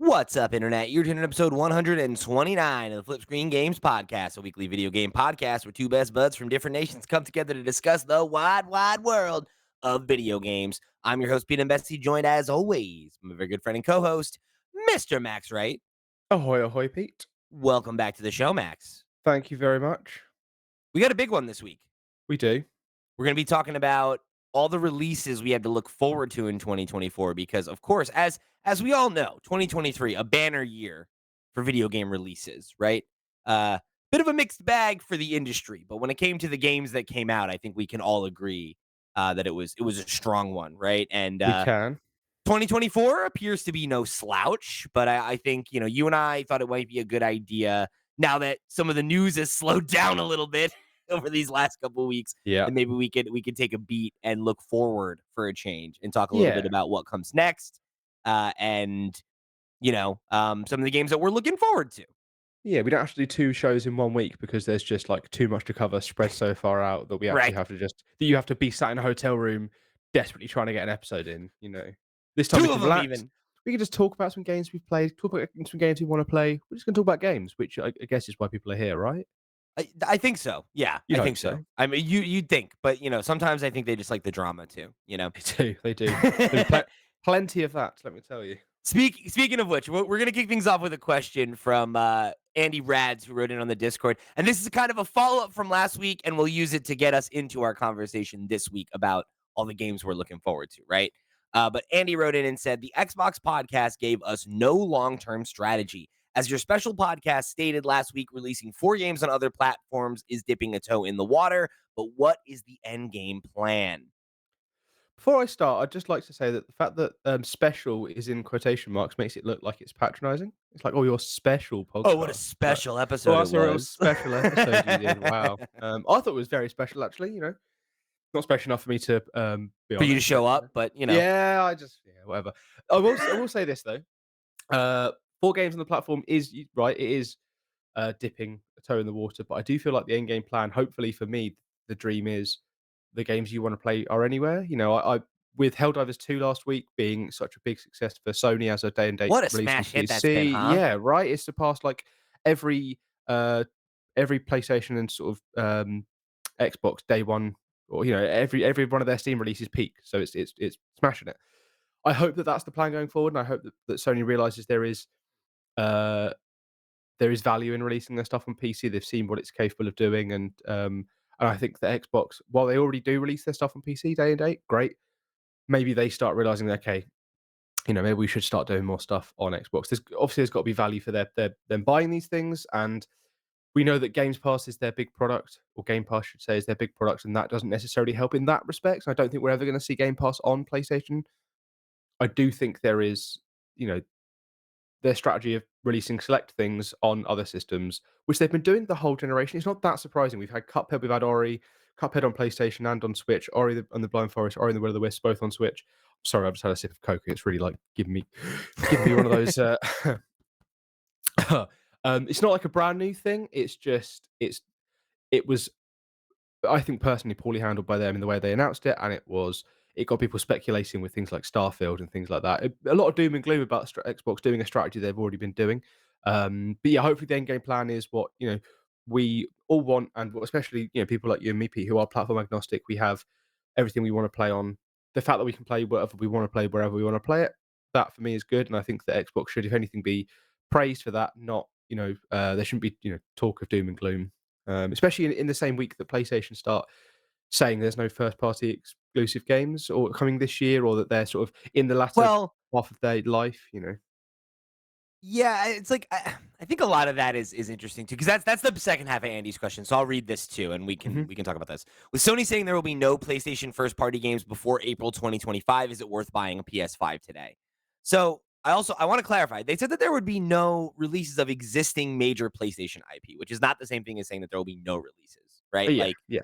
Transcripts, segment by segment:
What's up, Internet? You're tuning in episode 129 of the FlipScreen Games Podcast, a weekly video game podcast where two best buds from different nations come together to discuss the wide world of video games. I'm your host, Pete and Bessie, joined as always by my very good friend and co-host, Mr. Max Wright. Ahoy, ahoy, Pete. Welcome back to the show, Max. Thank you very much. We got a big one this week. We do. We're going to be talking about all the releases we had to look forward to in 2024 because, of course, as we all know, 2023, a banner year for video game releases, right? Bit of a mixed bag for the industry, but when it came to the games that came out, I think we can all agree that it was a strong one, right? And We can. 2024 appears to be no slouch, but I think, you and I thought it might be a good idea now that some of the news has slowed down a little bit over these last couple of weeks. Yeah. And maybe we could take a beat and look forward for a change and talk a little bit Yeah. about what comes next. And some of the games that we're looking forward to. Yeah, we don't have to do two shows in 1 week because there's just like too much to cover, spread so far out that we actually Right. have to that you have to be sat in a hotel room desperately trying to get an episode in, This time Two we of can them relax. even. We can just talk about some games we've played, talk about some games we want to play. We're just going to talk about games, which I guess is why people are here, right? I think so. Yeah, You'd I hope think so. so. I mean, you'd think, but sometimes I think they just like the drama too. They do. There's plenty of that, let me tell you. Speaking of which, we're going to kick things off with a question from Andy Rads, who wrote in on the Discord. And this is kind of a follow-up from last week, and we'll use it to get us into our conversation this week about all the games we're looking forward to, right? But Andy wrote in and said, the Xbox podcast gave us no long-term strategy. As your special podcast stated last week, releasing 4 games on other platforms is dipping a toe in the water. But what is the end game plan? Before I start, I'd just like to say that the fact that special is in quotation marks makes it look like it's patronizing. It's like, oh, your special podcast. Oh, what a special episode Well, it that's a real was. special episode you did. Wow. I thought it was very special, actually, Not special enough for me to be For on you to it, show up, but Yeah, whatever. I will say this, though. 4 games on the platform is, right, it is dipping a toe in the water, but I do feel like the end game plan, hopefully for me, the dream is the games you want to play are anywhere. I with Helldivers 2 last week being such a big success for Sony as a day and date what a release on smash hit that's been, PC. huh? Yeah, right. It's surpassed like every uh every PlayStation and sort of Xbox day one, or every one of their Steam releases peak. So it's smashing it. I hope that that's the plan going forward, and I hope that Sony realizes uh there is value in releasing their stuff on PC. They've seen what it's capable of doing, and I think that Xbox, while they already do release their stuff on PC day and date, great. Maybe they start realizing that, okay, maybe we should start doing more stuff on Xbox. There's got to be value for them buying these things, and we know that Games Pass is their big product, or Game Pass should say is their big product, and that doesn't necessarily help in that respect. So I don't think we're ever going to see Game Pass on PlayStation. I do think there is, their strategy of releasing select things on other systems, which they've been doing the whole generation. It's not that surprising. We've had Cuphead, we've had Ori, Cuphead on PlayStation and on Switch, Ori and the Blind Forest, Ori and the Will of the Wisps, both on Switch. Sorry, I've just had a sip of Coke. It's really like giving me one of those. It's not like a brand new thing. It's just it was, I think, personally poorly handled by them in the way they announced it, and it got people speculating with things like Starfield and things like that. A lot of doom and gloom about Xbox doing a strategy they've already been doing. But yeah, hopefully the end game plan is what we all want, and especially people like you and me, Pete, who are platform agnostic. We have everything we want to play on. The fact that we can play whatever we want to play wherever we want to play it, that for me is good, and I think that Xbox should, if anything, be praised for that. Not there shouldn't be talk of doom and gloom, especially in the same week that PlayStation start saying there's no first party exclusive games or coming this year, or that they're sort of in the latter Well, half of their life. yeah, it's like I think a lot of that is interesting too, because that's the second half of Andy's question. So I'll read this too, and we can talk about this. With Sony saying there will be no PlayStation first party games before April 2025, is it worth buying a PS5 today? So I want to clarify. They said that there would be no releases of existing major PlayStation IP, which is not the same thing as saying that there will be no releases, right? Yeah, Like, yeah,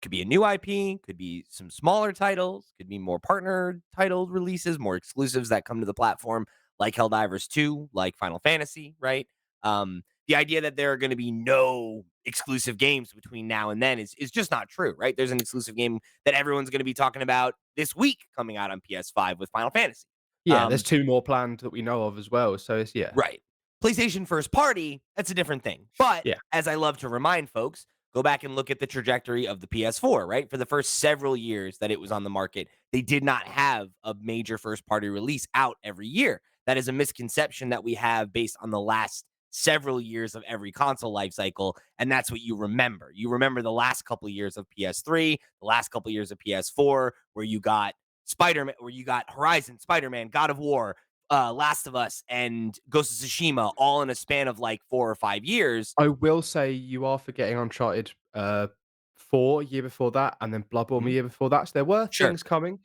could be a new IP, could be some smaller titles, could be more partner titled releases, more exclusives that come to the platform, like Helldivers 2, like Final Fantasy, right? The idea that there are going to be no exclusive games between now and then is just not true, right? There's an exclusive game that everyone's going to be talking about this week coming out on PS5 with Final Fantasy. Yeah, there's 2 more planned that we know of as well, so it's yeah. Right. PlayStation first party, that's a different thing. But Yeah. as I love to remind folks, go back and look at the trajectory of the PS4, right? For the first several years that it was on the market, they did not have a major first party release out every year. That is a misconception that we have based on the last several years of every console life cycle, and that's what you remember. You remember the last couple of years of PS3, the last couple of years of PS4, where you got Spider-Man, where you got Horizon, Spider-Man, God of War, Last of Us, and Ghost of Tsushima, all in a span of like 4 or 5 years. I will say you are forgetting Uncharted, 4 year before that, and then Bloodborne the Mhm. year before that, so there were Sure. things coming.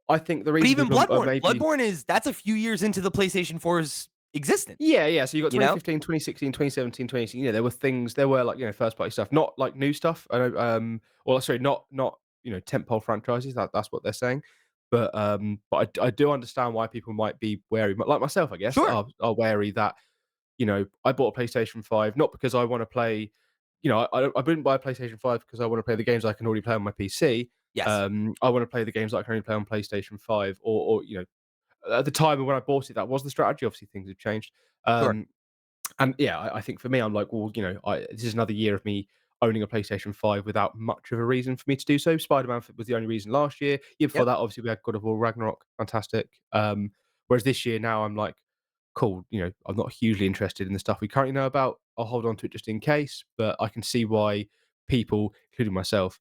I think the But reason even people are Bloodborne, maybe Bloodborne is that's a few years into the PlayStation 4's existence, yeah, yeah, so you got you know? 2015, 2016, 2017, 2018, there were things there were, like, first party stuff, not, like, new stuff, I know, well, sorry, not, tentpole franchises, that's what they're saying, but I do understand why people might be wary, like myself, I guess, Sure. are wary that, I bought a PlayStation 5 not because I wanna play I wouldn't buy a PlayStation 5 because I wanna play the games I can already play on my PC, Yes. I wanna play the games that I can only play on PlayStation 5 at the time when I bought it, that was the strategy, obviously things have changed, Sure. um and yeah, I think for me, I'm like, well, this is another year of me owning a PlayStation 5 without much of a reason for me to do so. Spider-Man was the only reason last year. Year before Yep. that, obviously, we had God of War Ragnarok, fantastic. Whereas this year now, I'm like, cool, I'm not hugely interested in the stuff we currently know about. I'll hold on to it just in case, but I can see why people, including myself,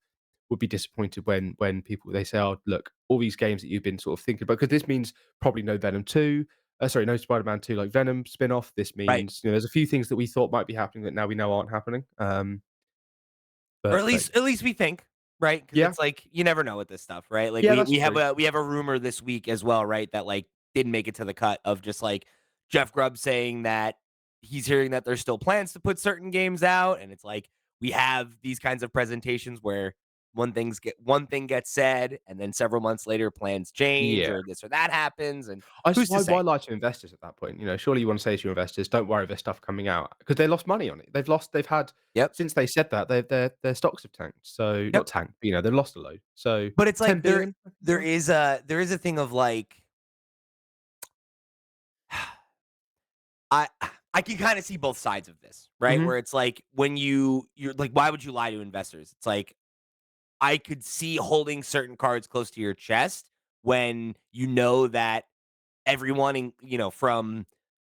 would be disappointed when people they say, "Oh, look, all these games that you've been sort of thinking about," because this means probably no Venom 2, sorry, no Spider-Man 2 like Venom spin-off. This Right. means, there's a few things that we thought might be happening that now we know aren't happening. Or But at least we think, right? Because yeah, it's like you never know with this stuff, right? Like yeah, we that's we have true. a rumor this week as well, right? That like didn't make it to the cut of just like Jeff Grubb saying that he's hearing that there's still plans to put certain games out, and it's like we have these kinds of presentations where one thing gets said, and then several months later plans change, Yeah. or this or that happens, and I just who's to why say? lie to investors at that point? Surely you want to say to your investors, "Don't worry, there's stuff coming out," because they lost money on it. They've had Yep, since they said that, their stocks have tanked. So yep. not tanked, but, they've lost a load. So But it's like 10 billion, I think it was. there is a thing of like I I can kind of see both sides of this, right? Mhm. Where it's like when you're like, why would you lie to investors? It's like I could see holding certain cards close to your chest when you know that everyone from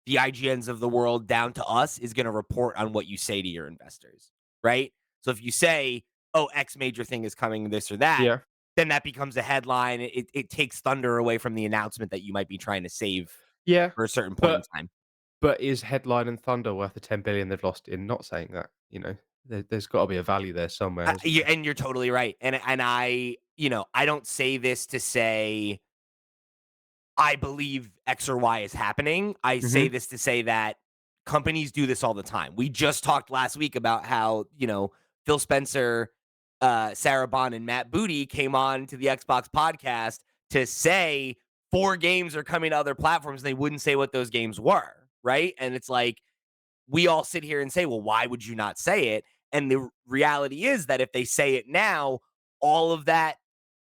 the IGNs of the world down to us is going to report on what you say to your investors, right? So if you say, "Oh, X major thing is coming, this or that," Yeah. then that becomes a headline. It takes thunder away from the announcement that you might be trying to save Yeah. for a certain point in But time. But is Headline and Thunder worth the 10 billion they've lost in not saying that? There's got to be a value there somewhere, isn't there? And you're totally right. And I don't say this to say I believe X or Y is happening. I say Mhm. this to say that companies do this all the time. We just talked last week about how, Phil Spencer, Sarah Bond, and Matt Booty came on to the Xbox podcast to say 4 games are coming to other platforms. They wouldn't say what those games were, right? And it's like we all sit here and say, well, why would you not say it? And the reality is that if they say it now, all of that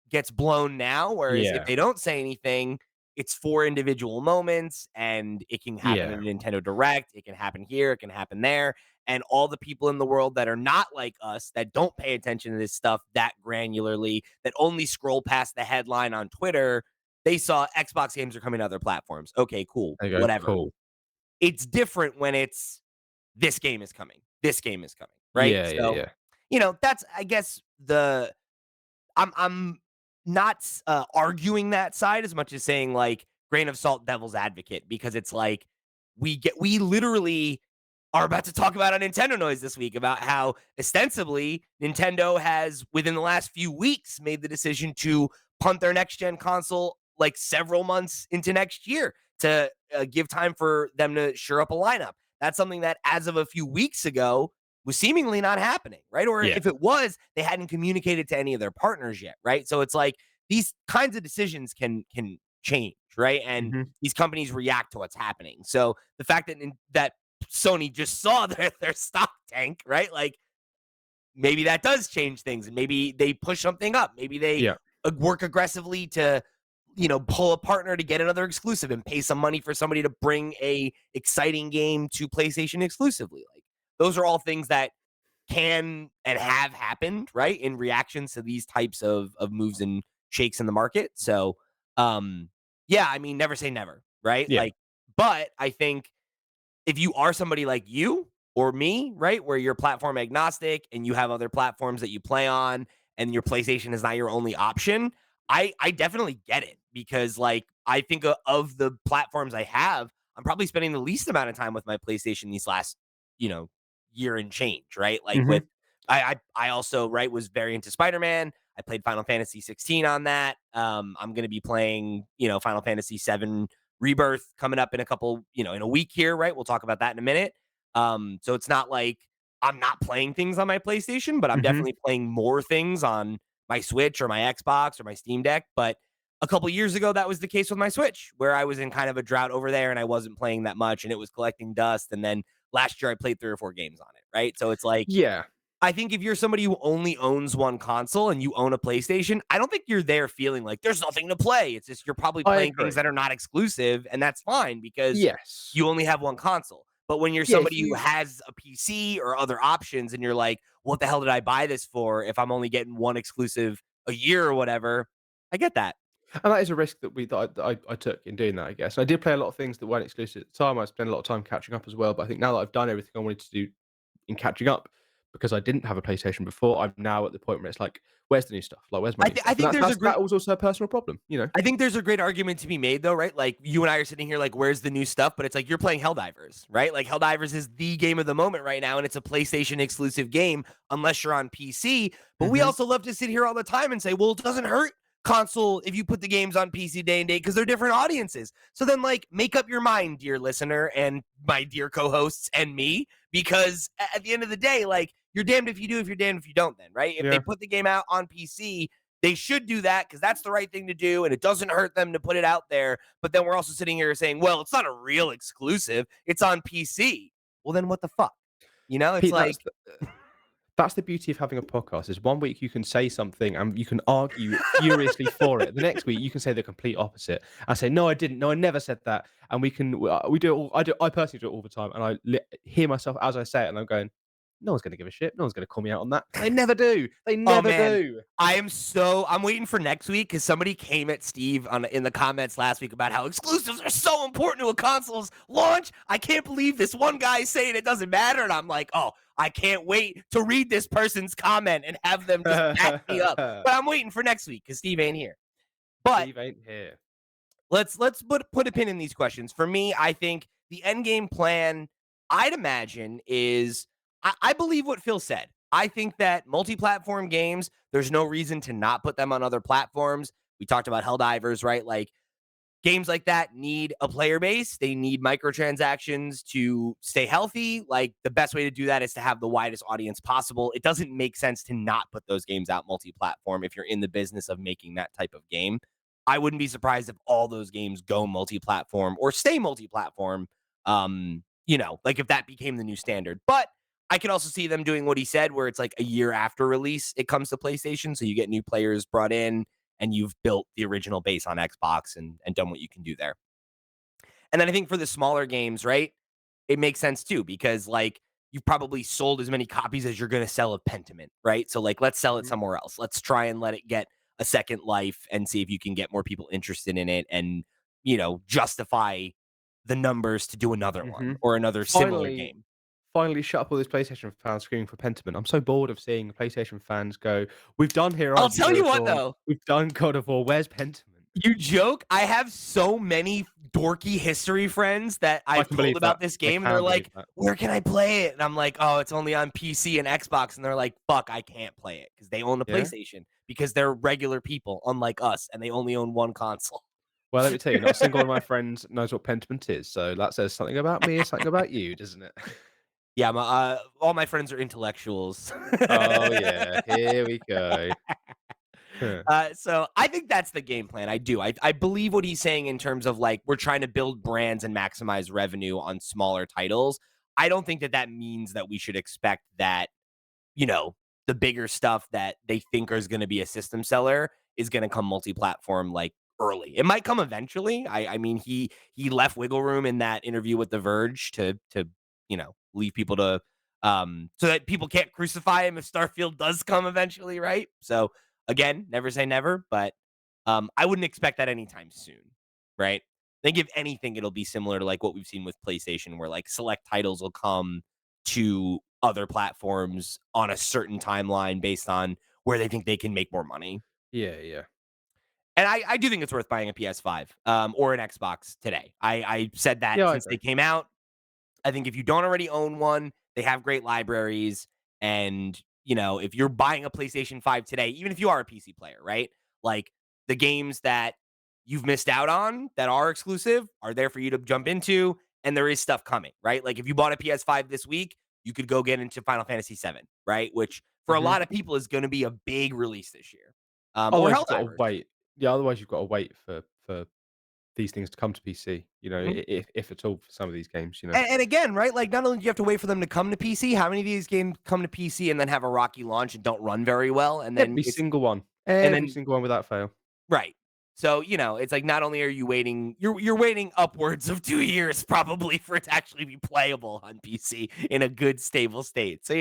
gets blown now. Whereas if Yeah. they don't say anything, it's 4 individual moments and it can happen Yeah. in a Nintendo Direct. It can happen here. It can happen there. And all the people in the world that are not like us, that don't pay attention to this stuff that granularly, that only scroll past the headline on Twitter, they saw Xbox games are coming to other platforms. Okay, cool, There you go. whatever. Cool. It's different when it's this game is coming. This game is coming, right? Yeah, yeah, So, yeah. that's I guess I'm not arguing that side as much as saying like grain of salt devil's advocate because it's like we literally are about to talk about a Nintendo noise this week about how ostensibly Nintendo has within the last few weeks made the decision to punt their next gen console like several months into next year to give time for them to shore up a lineup. That's something that as of a few weeks ago was seemingly not happening, right? Or Yeah. if it was, they hadn't communicated to any of their partners yet, right? So it's like these kinds of decisions can change, right? And Mhm. these companies react to what's happening. So the fact that Sony just saw their stock tank, right? Like maybe that does change things, and maybe they push something up. Maybe they Yeah. work aggressively to pull a partner to get another exclusive and pay some money for somebody to bring a exciting game to PlayStation exclusively. Like those are all things that can and have happened, right? In reactions to these types of moves and shakes in the market. So, yeah, I mean, never say never, right? Yeah. Like, but I think if you are somebody like you or me, right, where you're platform agnostic and you have other platforms that you play on and your PlayStation is not your only option, I definitely get it because like I think of the platforms I have, I'm probably spending the least amount of time with my PlayStation these last, you know, year and change, right? Like with Mhm. I also, right, was very into Spider-Man. I played Final Fantasy 16 on that. I'm going to be playing, Final Fantasy 7 Rebirth coming up in a couple, in a week here, right? We'll talk about that in a minute. So it's not like I'm not playing things on my PlayStation, but I'm Mhm. definitely playing more things on my Switch or my Xbox or my Steam Deck. But a couple years ago, that was the case with my Switch, where I was in kind of a drought over there and I wasn't playing that much and it was collecting dust. And then last year I played 3 or 4 games on it, right? So it's like Yeah, I think if you're somebody who only owns one console and you own a PlayStation, I don't think you're there feeling like there's nothing to play. It's just you're probably I playing things agree. that are not exclusive, and that's fine because Yes. you only have one console. But when you're Yeah, if somebody who you has a PC or other options and you're like, what the hell did I buy this for if I'm only getting one exclusive a year or whatever? I get that. and that is a risk that I took in doing that, I guess. I did play a lot of things that weren't exclusive at the time. I spent a lot of time catching up as well, but I think now that I've done everything I wanted to do in catching up, because I didn't have a PlayStation before, I'm now at the point where it's like, "Where's the new stuff? Like, where's my new I stuff?" And think there's a that great was also a personal problem, you know? I think there's a great argument to be made though, right? Like you and I are sitting here like, where's the new stuff? But it's like you're playing Helldivers, right? Like Helldivers is the game of the moment right now, and it's a PlayStation exclusive game unless you're on PC. But we Mhm. also love to sit here all the time and say, well, it doesn't hurt console if you put the games on PC day and date because they're different audiences. So then, like, make up your mind, dear listener, and my dear co-hosts and me, because at the end of the day, like, you're damned if you do, if you're damned if you don't, then, right? If they Yeah. put the game out on PC, they should do that because that's the right thing to do, and it doesn't hurt them to put it out there. But then we're also sitting here saying, well, it's not a real exclusive. It's on PC. Well, then what the fuck? It's Pete, like, that's the beauty of having a podcast, is one week you can say something and you can argue furiously for it. The next week you can say the complete opposite. I say, "No, I didn't. No, I never said that." And we do it all. I personally do it all the time, and hear myself as I say it, and I'm going, "No one's gonna give a shit. No one's gonna call me out on that." They never do. They oh never man, do. I'm waiting for next week because somebody came at Steve in the comments last week about how exclusives are so important to a console's launch. I can't believe this one guy is saying it doesn't matter. And I'm like, oh, I can't wait to read this person's comment and have them just back me up. But I'm waiting for next week because Steve ain't here. But Steve ain't here. let's put a pin in these questions. For me, I think the end game plan, I'd imagine, is I believe what Phil said. I think that multi-platform games, there's no reason to not put them on other platforms. We talked about Helldivers, right? Like games like that need a player base. They need microtransactions to stay healthy. Like the best way to do that is to have the widest audience possible. It doesn't make sense to not put those games out multi-platform if you're in the business of making that type of game. I wouldn't be surprised if all those games go multi-platform or stay multi-platform. Like if that became the new standard. But I could also see them doing what he said, where it's like a year after release, it comes to PlayStation. So you get new players brought in and you've built the original base on Xbox and done what you can do there. And then I think for the smaller games, right, it makes sense too because like you've probably sold as many copies as you're going to sell of Pentiment, right? So like let's sell it Mhm. somewhere else. Let's try and let it get a second life and see if you can get more people interested in it and justify the numbers to do another one Mhm. or another similar Finally game. finally shut up all these PlayStation fans screaming for Pentiment. I'm so bored of seeing PlayStation fans go, "We've done I'll Horizon tell Zero you what Dawn. though, We've done God of War. Where's Pentiment?" you joke. I have so many dorky history friends that I I've can told believe about that. this I game, and they're can believe like, that. "Where can I play it?" And I'm like, "Oh, it's only on PC and Xbox." And they're like, "Fuck, I can't play it because they own a Yeah? PlayStation because they're regular people, unlike us, and they only own one console." Well, let me tell you, not a single one of my friends knows what Pentiment is, so that says something about me and something about you, doesn't it? Yeah, all my friends are intellectuals. Oh, yeah, here we go. Huh. So I think that's the game plan. I do. I believe what he's saying in terms of like we're trying to build brands and maximize revenue on smaller titles. I don't think that that means that we should expect that you know, the bigger stuff that they think is going to be a system seller is going to come multi-platform like early. It might come eventually. I mean, he left wiggle room in that interview with The Verge to leave people to so that people can't crucify him if Starfield does come eventually, right? So again, never say never, but I wouldn't expect that anytime soon, right? I think if anything, it'll be similar to like what we've seen with PlayStation, where like select titles will come to other platforms on a certain timeline based on where they think they can make more money. Yeah, yeah. And I do think it's worth buying a PS5 or an Xbox today. I said that Yeah, I since they agree. came out. I think if you don't already own one, they have great libraries. And, if you're buying a PlayStation 5 today, even if you are a PC player, right? Like the games that you've missed out on that are exclusive are there for you to jump into. And there is stuff coming, right? Like if you bought a PS5 this week, you could go get into Final Fantasy VII, right? Which for a Mhm. lot of people is going to be a big release this year. Or Otherwise, you've gotta Helldivers. wait. Yeah, otherwise you've gotta wait for these things to come to PC, Mhm. if at all for some of these games. And again, right? Like, not only do you have to wait for them to come to PC, how many of these games come to PC and then have a rocky launch and don't run very well? And then Every it's single one. and Every then single one without fail. right. So, it's like not only are you waiting, you're waiting upwards of 2 years probably for it to actually be playable on PC in a good stable state. So,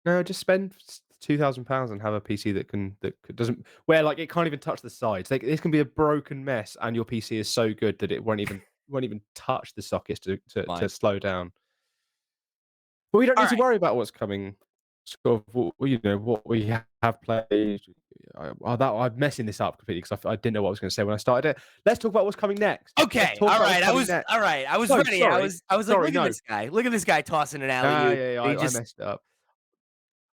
No, just spend £2,000 and have a PC that doesn't where, like, it can't even touch the sides. Like, this can be a broken mess, and your PC is so good that it won't even touch the sockets to fine. slow down. But we don't All need to right. worry about what's coming. Sort of what we have played. I'm messing this up completely because I didn't know what I was gonna say when I started it. Let's talk about what's coming next. Let's Okay. talk All about what's right. I coming was next. all right. I was No, ready. I sorry. was I was like, Sorry, look at no. this guy. Look at this guy tossing an alley Ah, oop. yeah, yeah, And he I just messed it up.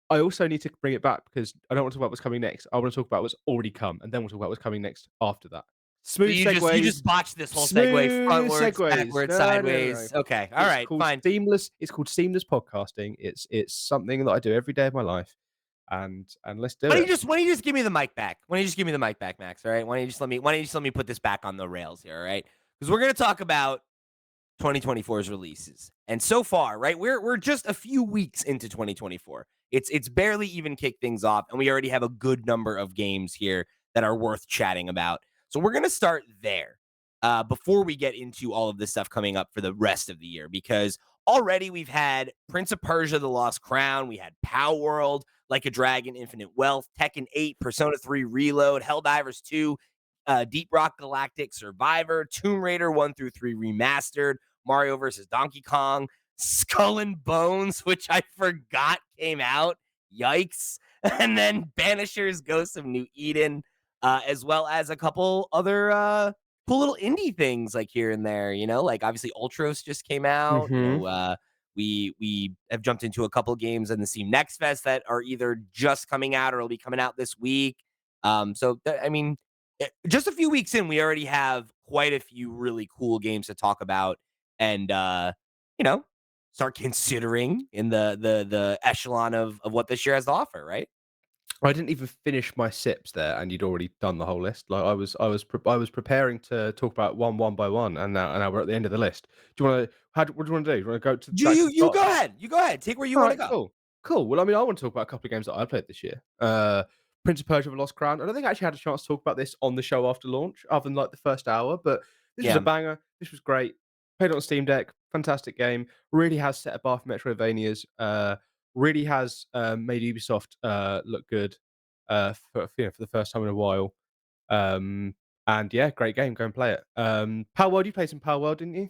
I also need to bring it back because I don't want to talk about what's coming next. I wanna talk about what's already come, and then we'll talk about what's coming next after that. so Smooth you just segues. botched this whole segue Smooth frontwards, segues. backwards, No, no, no, no. sideways. Okay. All It's right. called Fine. seamless podcasting. It's something that I do every day of my life, and let's do it. Why don't you just give me the mic back? Why don't you just give me the mic back, Max? All right. Why don't you just let me put this back on the rails here? All right. Because we're gonna talk about 2024's releases. And so far, right, we're just a few weeks into 2024. It's barely even kicked things off, and we already have a good number of games here that are worth chatting about. So we're gonna start there before we get into all of this stuff coming up for the rest of the year, because already we've had Prince of Persia: The Lost Crown, we had Pow World, Like a Dragon, Infinite Wealth, Tekken 8, Persona 3 Reload, Helldivers 2, Deep Rock Galactic Survivor, Tomb Raider 1 through 3 Remastered, Mario versus Donkey Kong, Skull and Bones, which I forgot came out. Yikes. And then Banishers Ghosts of New Eden, as well as a couple other cool little indie things like here and there, like obviously Ultros just came out, Mhm. we have jumped into a couple games in the Steam Next Fest that are either just coming out or will be coming out this week. I mean, just a few weeks in, we already have quite a few really cool games to talk about and you know, start considering in the echelon of what this year has to offer, right? I didn't even finish my sips there, and you'd already done the whole list. Like I was preparing to talk about one by one, and now we're at the end of the list. Do you wanna what do you wanna do? Do you wanna go to You back to you the you start? go ahead. You go ahead. Take where you want to Alright, go. cool. Cool. Well, I mean, I want to talk about a couple of games that I played this year. Prince of Persia: The Lost Crown. I don't think I actually had a chance to talk about this on the show after launch, other than, like, the first hour, but this was a Yeah. banger. This was great. Played it on Steam Deck. Fantastic game. Really has set a bar for Metroidvanias. Really has, made Ubisoft, look good, for the first time in a while. And yeah, great game. Go and play it. Power World, you played some Power World, didn't you?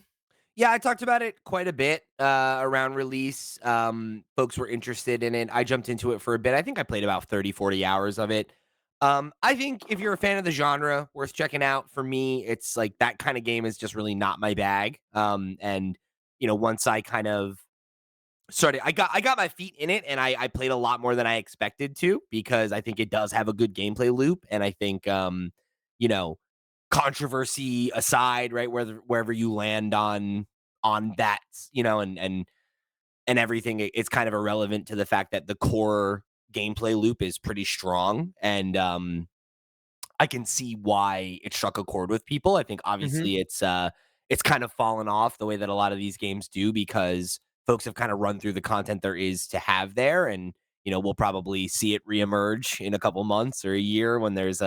Yeah, I talked about it quite a bit around release. Folks were interested in it. I jumped into it for a bit. I think I played about 30, 40 hours of it. I think if you're a fan of the genre, worth checking out. For me, it's like that kind of game is just really not my bag. And once I kind of started, I got my feet in it, and I played a lot more than I expected to, because I think it does have a good gameplay loop, and I think you know, controversy aside, right, wherever you land on that, and everything, it's kind of irrelevant to the fact that the core gameplay loop is pretty strong, and I can see why it struck a chord with people. I think Mhm. obviously it's kind of fallen off the way that a lot of these games do, because folks have kind of run through the content there is to have there, and we'll probably see it reemerge in a couple months or a year when there's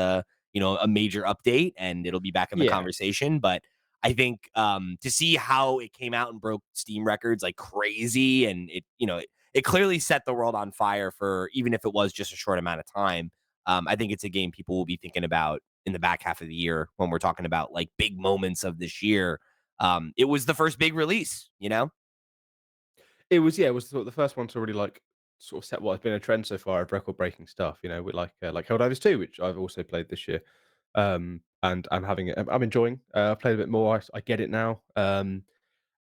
a major update and it'll be back in the Yeah. conversation. But I think to see how it came out and broke Steam records like crazy, and it clearly set the world on fire for even if it was just a short amount of time. I think it's a game people will be thinking about in the back half of the year when we're talking about like big moments of this year. It was the first big release. It was, yeah, it was sort of the first one to really, like, sort of set what has been a trend so far of record-breaking stuff, with, like Helldivers 2, which I've also played this year. And I'm having it I'm enjoying. I've played a bit more, I get it now, and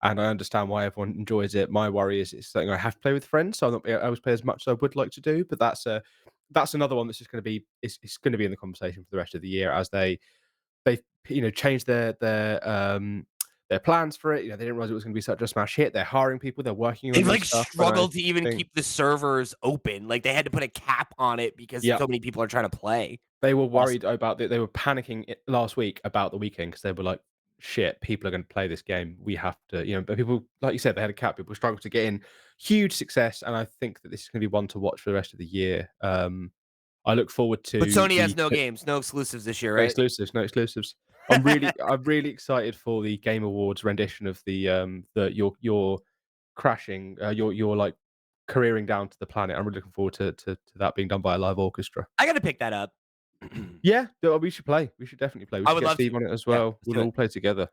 I understand why everyone enjoys it. My worry is it's something I have to play with friends, so I'm not be able to play as much as I would like to do, but that's another one that's just gonna be it's gonna be in the conversation for the rest of the year as they changed their plans for it. They didn't realize it was going to be such a smash hit. They're hiring people, they're working on They've new like stuff, and I struggled to even think, keep the servers open. Like they had to put a cap on it because yeah, so many people are trying to play. they were Awesome. worried about they were panicking last week about the weekend because they were like, "Shit, people are going to play this game. We have to," But people, like you said, they had a cap. People struggled to get in. Huge success, and I think that this is going to be one to watch for the rest of the year. I look forward But to Sony has the no games, no exclusives this year, no right? exclusives, no exclusives. I'm really excited for the Game Awards rendition of the your crashing, your like careering down to the planet. I'm really looking forward to that being done by a live orchestra. I gotta pick that up. Yeah, no, we should play. We should definitely play. We I should would get love to. Steve on it as Yeah, well. let's do We'll it. all play together.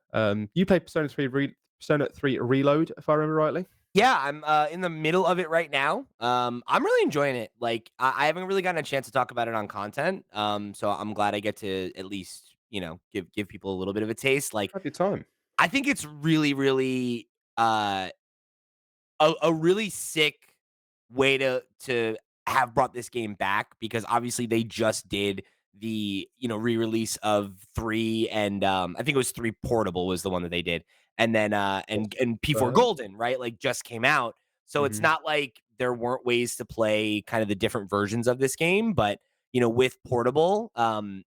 You played Persona 3 Reload, if I remember rightly. Yeah, I'm in the middle of it right now. I'm really enjoying it. Like, I haven't really gotten a chance to talk about it on content. So I'm glad I get to at least give people a little bit of a taste. Like, Have your time. I think it's really, really uh a really sick way to have brought this game back because obviously they just did the re-release of 3 and I think it was 3 Portable was the one that they did. And then What's and P4 third? Golden, right? Like just came out. So it's Mhm. not like there weren't ways to play kind of the different versions of this game, but with Portable,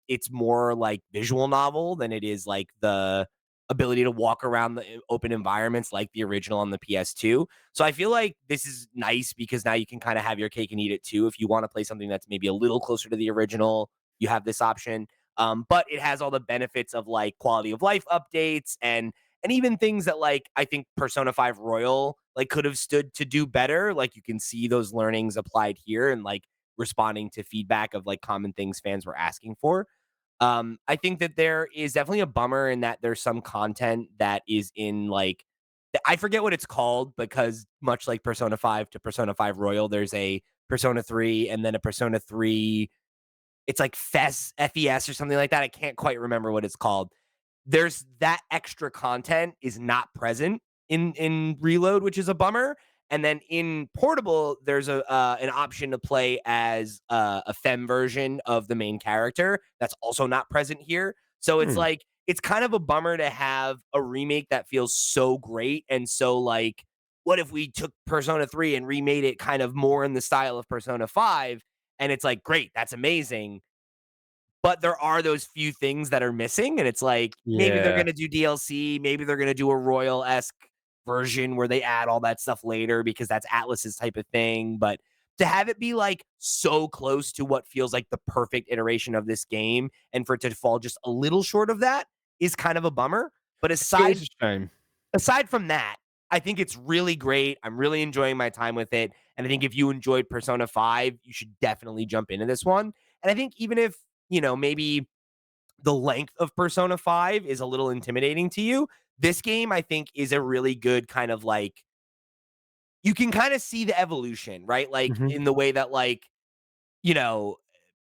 it's more like visual novel than it is like the ability to walk around the open environments like the original on the PS2. So I feel like this is nice because now you can kind of have your cake and eat it too. If you want to play something that's maybe a little closer to the original, you have this option. But it has all the benefits of like quality of life updates and even things that like I think Persona 5 Royal like could have stood to do better. Like you can see those learnings applied here and like responding to feedback of like common things fans were asking for. I think that there is definitely a bummer in that there's some content that is in like I forget what it's called because much like Persona 5 to Persona 5 Royal, there's a Persona 3 and then a Persona 3. It's like FES or something like that. I can't quite remember what it's called. There's that extra content is not present in Reload, which is a bummer. And then in Portable, there's a an option to play as a femme version of the main character that's also not present here. So it's Hmm. like it's kind of a bummer to have a remake that feels so great and so like what if we took Persona 3 and remade it kind of more in the style of Persona 5 and it's like great, that's amazing, but there are those few things that are missing, and it's like, maybe they're Yeah. gonna do DLC, maybe they're gonna do a Royal-esque version where they add all that stuff later because that's Atlas's type of thing, but to have it be, like, so close to what feels like the perfect iteration of this game, and for it to fall just a little short of that is kind of a bummer, but It is a shame. aside from that, I think it's really great. I'm really enjoying my time with it. And I think if you enjoyed Persona 5, you should definitely jump into this one. And I think even if, maybe the length of Persona 5 is a little intimidating to you, this game I think is a really good kind of like you can kind of see the evolution, right? Like Mhm. in the way that like, you know,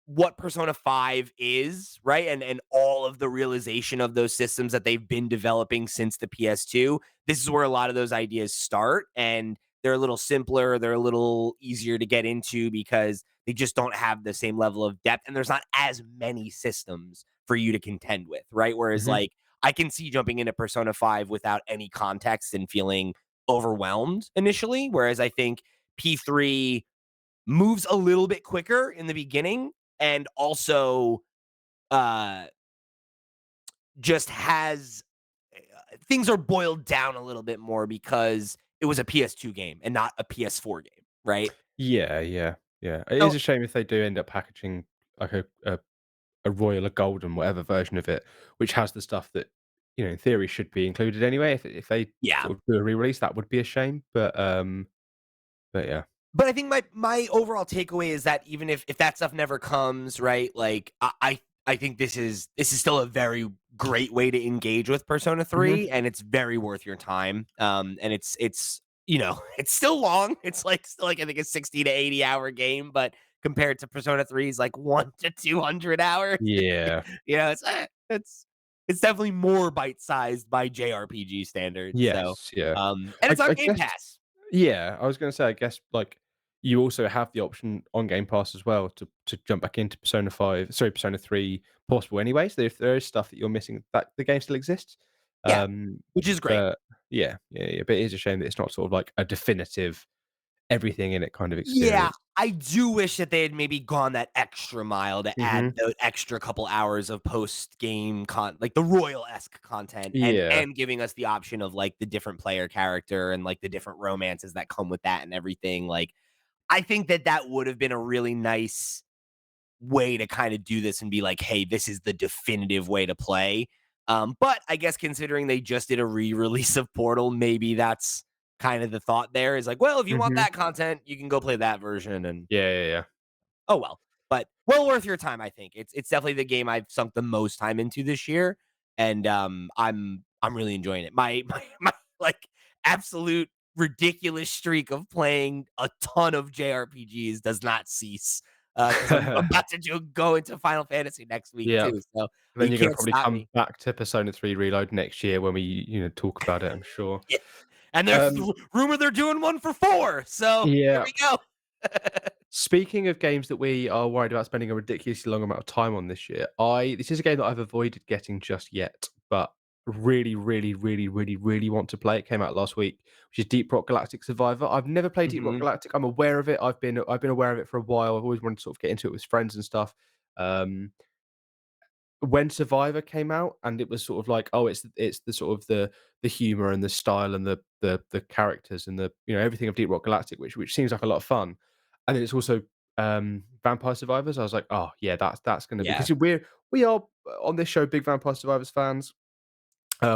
what Persona 5 is, right? And all of the realization of those systems that they've been developing since the PS2. This is where a lot of those ideas start and they're a little simpler, they're a little easier to get into because they just don't have the same level of depth and there's not as many systems for you to contend with, right? Whereas Mhm. like I can see jumping into Persona 5 without any context and feeling overwhelmed initially, whereas I think P3 moves a little bit quicker in the beginning and also uh just has things are boiled down a little bit more because it was a PS2 game and not a PS4 game, right? Yeah, yeah, yeah. It is So a shame if they do end up packaging like a a royal, a golden, whatever version of it, which has the stuff that, in theory should be included anyway. If they Yeah. sort of do a re-release, that would be a shame. But yeah. But I think my overall takeaway is that even if that stuff never comes, right? Like I think this is still a very great way to engage with Persona Mhm. 3, and it's very worth your time. And it's it's still long. It's like still like I think a 60 to 80-hour game, but compared to Persona 3's like 1 to 200 hours, Yeah. it's definitely more bite-sized by JRPG standards. So, Yes, yeah. and it's on I Game guess Pass. yeah, I was gonna say, I guess, like, you also have the option on Game Pass as well to jump back into Persona 3 possible anyway, so if there is stuff that you're missing, that the game still exists. Yeah, Um, which is great. but yeah, yeah, yeah, but it is a shame that it's not sort of like a definitive everything in it kind of Yeah, experience. I do wish that they had maybe gone that extra mile to add Mhm. the extra couple hours of post-game like the royal-esque content Yeah. and giving us the option of, like, the different player character and, like, the different romances that come with that and everything, like, I think that that would have been a really nice way to kinda do this and be like, "Hey, this is the definitive way to play." But I guess considering they just did a re-release of Portal, maybe that's kind of the thought there is like, "Well, if you want Mhm. that content, you can go play that version," and Yeah, yeah, yeah. oh well. But well worth your time, I think. It's definitely the game I've sunk the most time into this year, and, I'm really enjoying it. My, like, absolute ridiculous streak of playing a ton of JRPGs does not cease, because I'm about to go into Final Fantasy next week Yep. too, so And then you you're gonna can't probably stop come me. back to Persona 3 Reload next year when we, talk about it, I'm sure. Yeah, and there's Um, rumor they're doing one for 4, so here yeah. we go. Speaking of games that we are worried about spending a ridiculously long amount of time on this year, I this is a game that I've avoided getting just yet, but really, really, really, really, really want to play. It came out last week, which is Deep Rock Galactic Survivor. I've never played Deep Rock Mhm. Galactic. I'm aware of it. I've been aware of it for a while. I've always wanted to sort of get into it with friends and stuff. Um, when Survivor came out, and it was sort of like, oh, it's the sort of the humor and the style and the characters and the everything of Deep Rock Galactic, which seems like a lot of fun, and then it's also Vampire Survivors. I was like, oh yeah, that's going to be Yeah. because we are on this show big Vampire Survivors fans.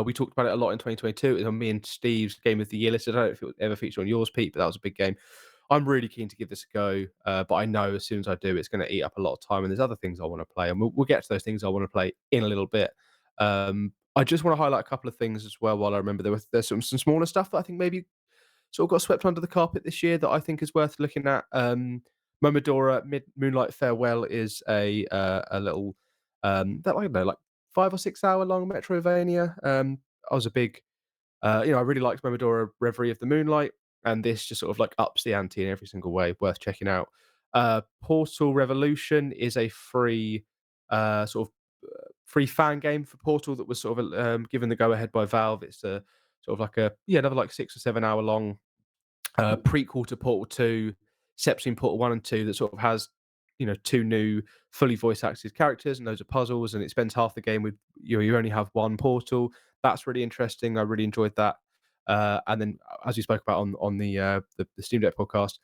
We talked about it a lot in 2022. It was on me and Steve's Game of the Year list. I don't know if it ever featured on yours, Pete, but that was a big game. I'm really keen to give this a go, but I know as soon as I do, it's going to eat up a lot of time. And there's other things I want to play, and we'll get to those things I want to play in a little bit. I just want to highlight a couple of things as well. While I remember, there's some smaller stuff that I think maybe sort of got swept under the carpet this year that I think is worth looking at. Momodora Moonlight Farewell is a little that I don't know, like 5 or 6 hour long Metrovania. I was a big I really liked Momodora Reverie of the Moonlight, and this just sort of like ups the ante in every single way. Worth checking out. Portal Revolution is a free sort of free fan game for Portal that was sort of given the go ahead by Valve. It's a sort of like another like 6 or 7 hour long prequel to Portal 2, set between Portal 1 and 2 that sort of has, two new fully voice acted characters and loads of puzzles, and it spends half the game with you only have one portal. That's really interesting. I really enjoyed that. And then, as we spoke about on the Steam Deck podcast,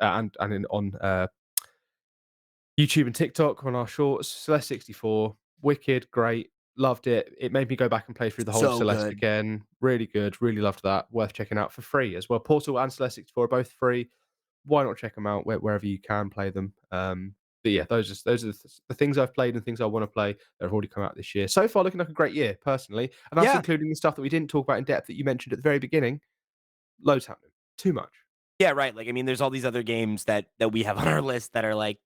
on YouTube and TikTok on our shorts, Celeste 64, wicked, great, loved it. It made me go back and play through the whole of So Celeste good. again. Really good, really loved that. Worth checking out for free as well. Portal and Celeste 64 are both free. Why not check them out wherever you can play them? But yeah, those are the things I've played and things I want to play that have already come out this year. So far, looking like a great year, personally, and that's Yeah. including the stuff that we didn't talk about in depth that you mentioned at the very beginning. Loads happening, too much. Yeah, right. Like, I mean, there's all these other games that we have on our list that are like,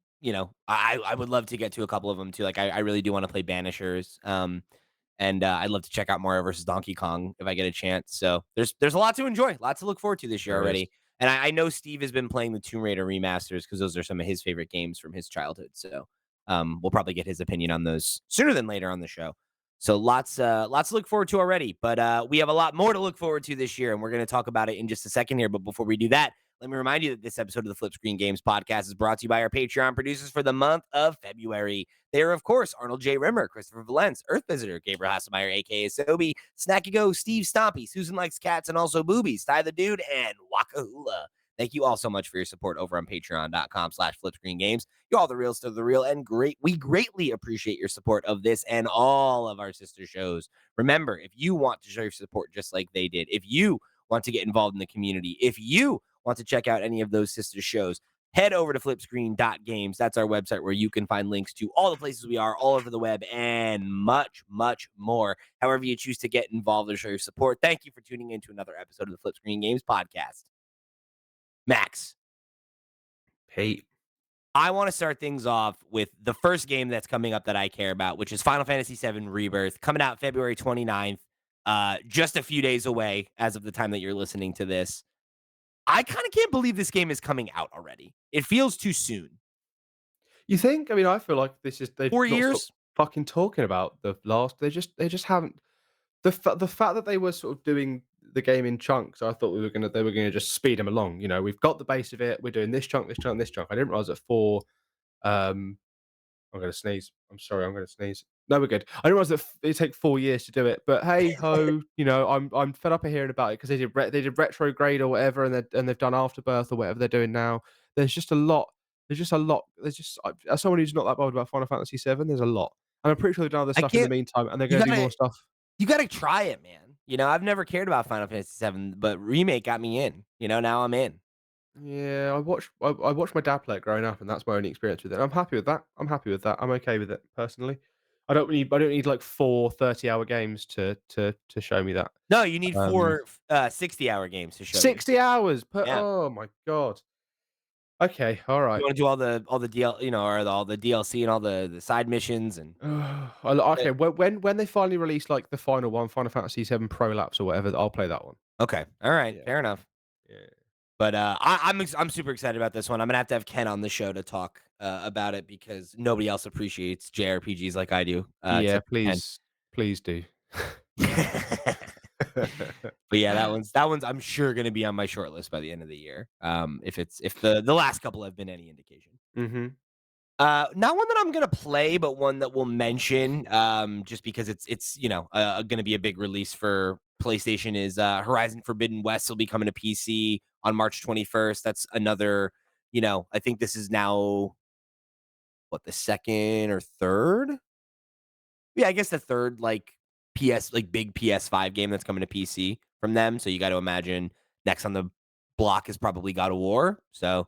I would love to get to a couple of them too. Like, I really do want to play Banishers. And I'd love to check out Mario versus Donkey Kong if I get a chance. So there's a lot to enjoy, lots to look forward to this year There is. already. And I know Steve has been playing the Tomb Raider remasters because those are some of his favorite games from his childhood. So we'll probably get his opinion on those sooner than later on the show. So lots to look forward to already. But we have a lot more to look forward to this year, and we're going to talk about it in just a second here. But before we do that, let me remind you that this episode of the FlipScreen Games podcast is brought to you by our Patreon producers for the month of February. They are, of course, Arnold J. Rimmer, Christopher Valence, Earth Visitor, Gabriel Hasselmeyer, a.k.a. Sobe, Snacky Go, Steve Stompy, Susan Likes Cats, and also Boobies, Ty the Dude, and Wakahula. Thank you all so much for your support over on patreon.com/FlipScreenGames. You're all the real to the real and great. We greatly appreciate your support of this and all of our sister shows. Remember, if you want to show your support just like they did, if you want to get involved in the community, if you want to check out any of those sister shows, head over to flipscreen.games. That's our website where you can find links to all the places we are all over the web and much, much more. However you choose to get involved or show your support. Thank you for tuning in to another episode of the Flip Screen Games podcast. Max, Pete. I want to start things off with the first game that's coming up that I care about, which is Final Fantasy VII Rebirth, coming out February 29th, just a few days away as of the time that you're listening to this. I kind of can't believe this game is coming out already. It feels too soon. You think? I mean, I feel like this is they've 4 not stopped years? fucking talking about the last. They just haven't. The fact that they were sort of doing the game in chunks, I thought they were gonna just speed them along. You know, we've got the base of it. We're doing this chunk, this chunk, this chunk. I didn't realize that 4. Um, I'm gonna sneeze. I'm sorry. I'm gonna sneeze. No, we're good. I didn't realize that it take 4 years to do it. But hey ho, you know, I'm fed up of hearing about it because they did retrograde or whatever, and they've done afterbirth or whatever they're doing now. There's just a lot. There's just a lot. As someone who's not that bothered about Final Fantasy VII, there's a lot. And I'm pretty sure they've done other I stuff in the can't. meantime, and they're You gonna do gotta more stuff. you gotta try it, man. I've never cared about Final Fantasy VII, but remake got me in. Now I'm in. Yeah, I watched my dad play it growing up, and that's my only experience with it. I'm happy with that. I'm happy with that. I'm okay with it personally. I don't need like 4 30-hour games to show me that. No, you need Um, 4 60-hour games to show you. 60 hours per Yeah. oh my god. Okay, all You right. wanna do all the or all the DLC and all the side missions and Okay, when they finally release like the final one, Final Fantasy VII Prolapse or whatever, I'll play that one. okay. All right, Yeah, fair enough. yeah. But, I'm super excited about this one. I'm gonna have to Ken on the show to talk, about it because nobody else appreciates JRPGs like I do, Yeah, except for Ken. please do. But yeah, that one's I'm sure gonna be on my short list by the end of the year, if the last couple have been any indication. Mhm. Not one that I'm gonna play, but one that we'll mention, just because it's gonna be a big release for PlayStation is Horizon Forbidden West will be coming to PC on March 21st. That's another, I think this is now what the second or third? Yeah, I guess the third big PS5 game that's coming to PC from them. So you got to imagine next on the block is probably God of War. So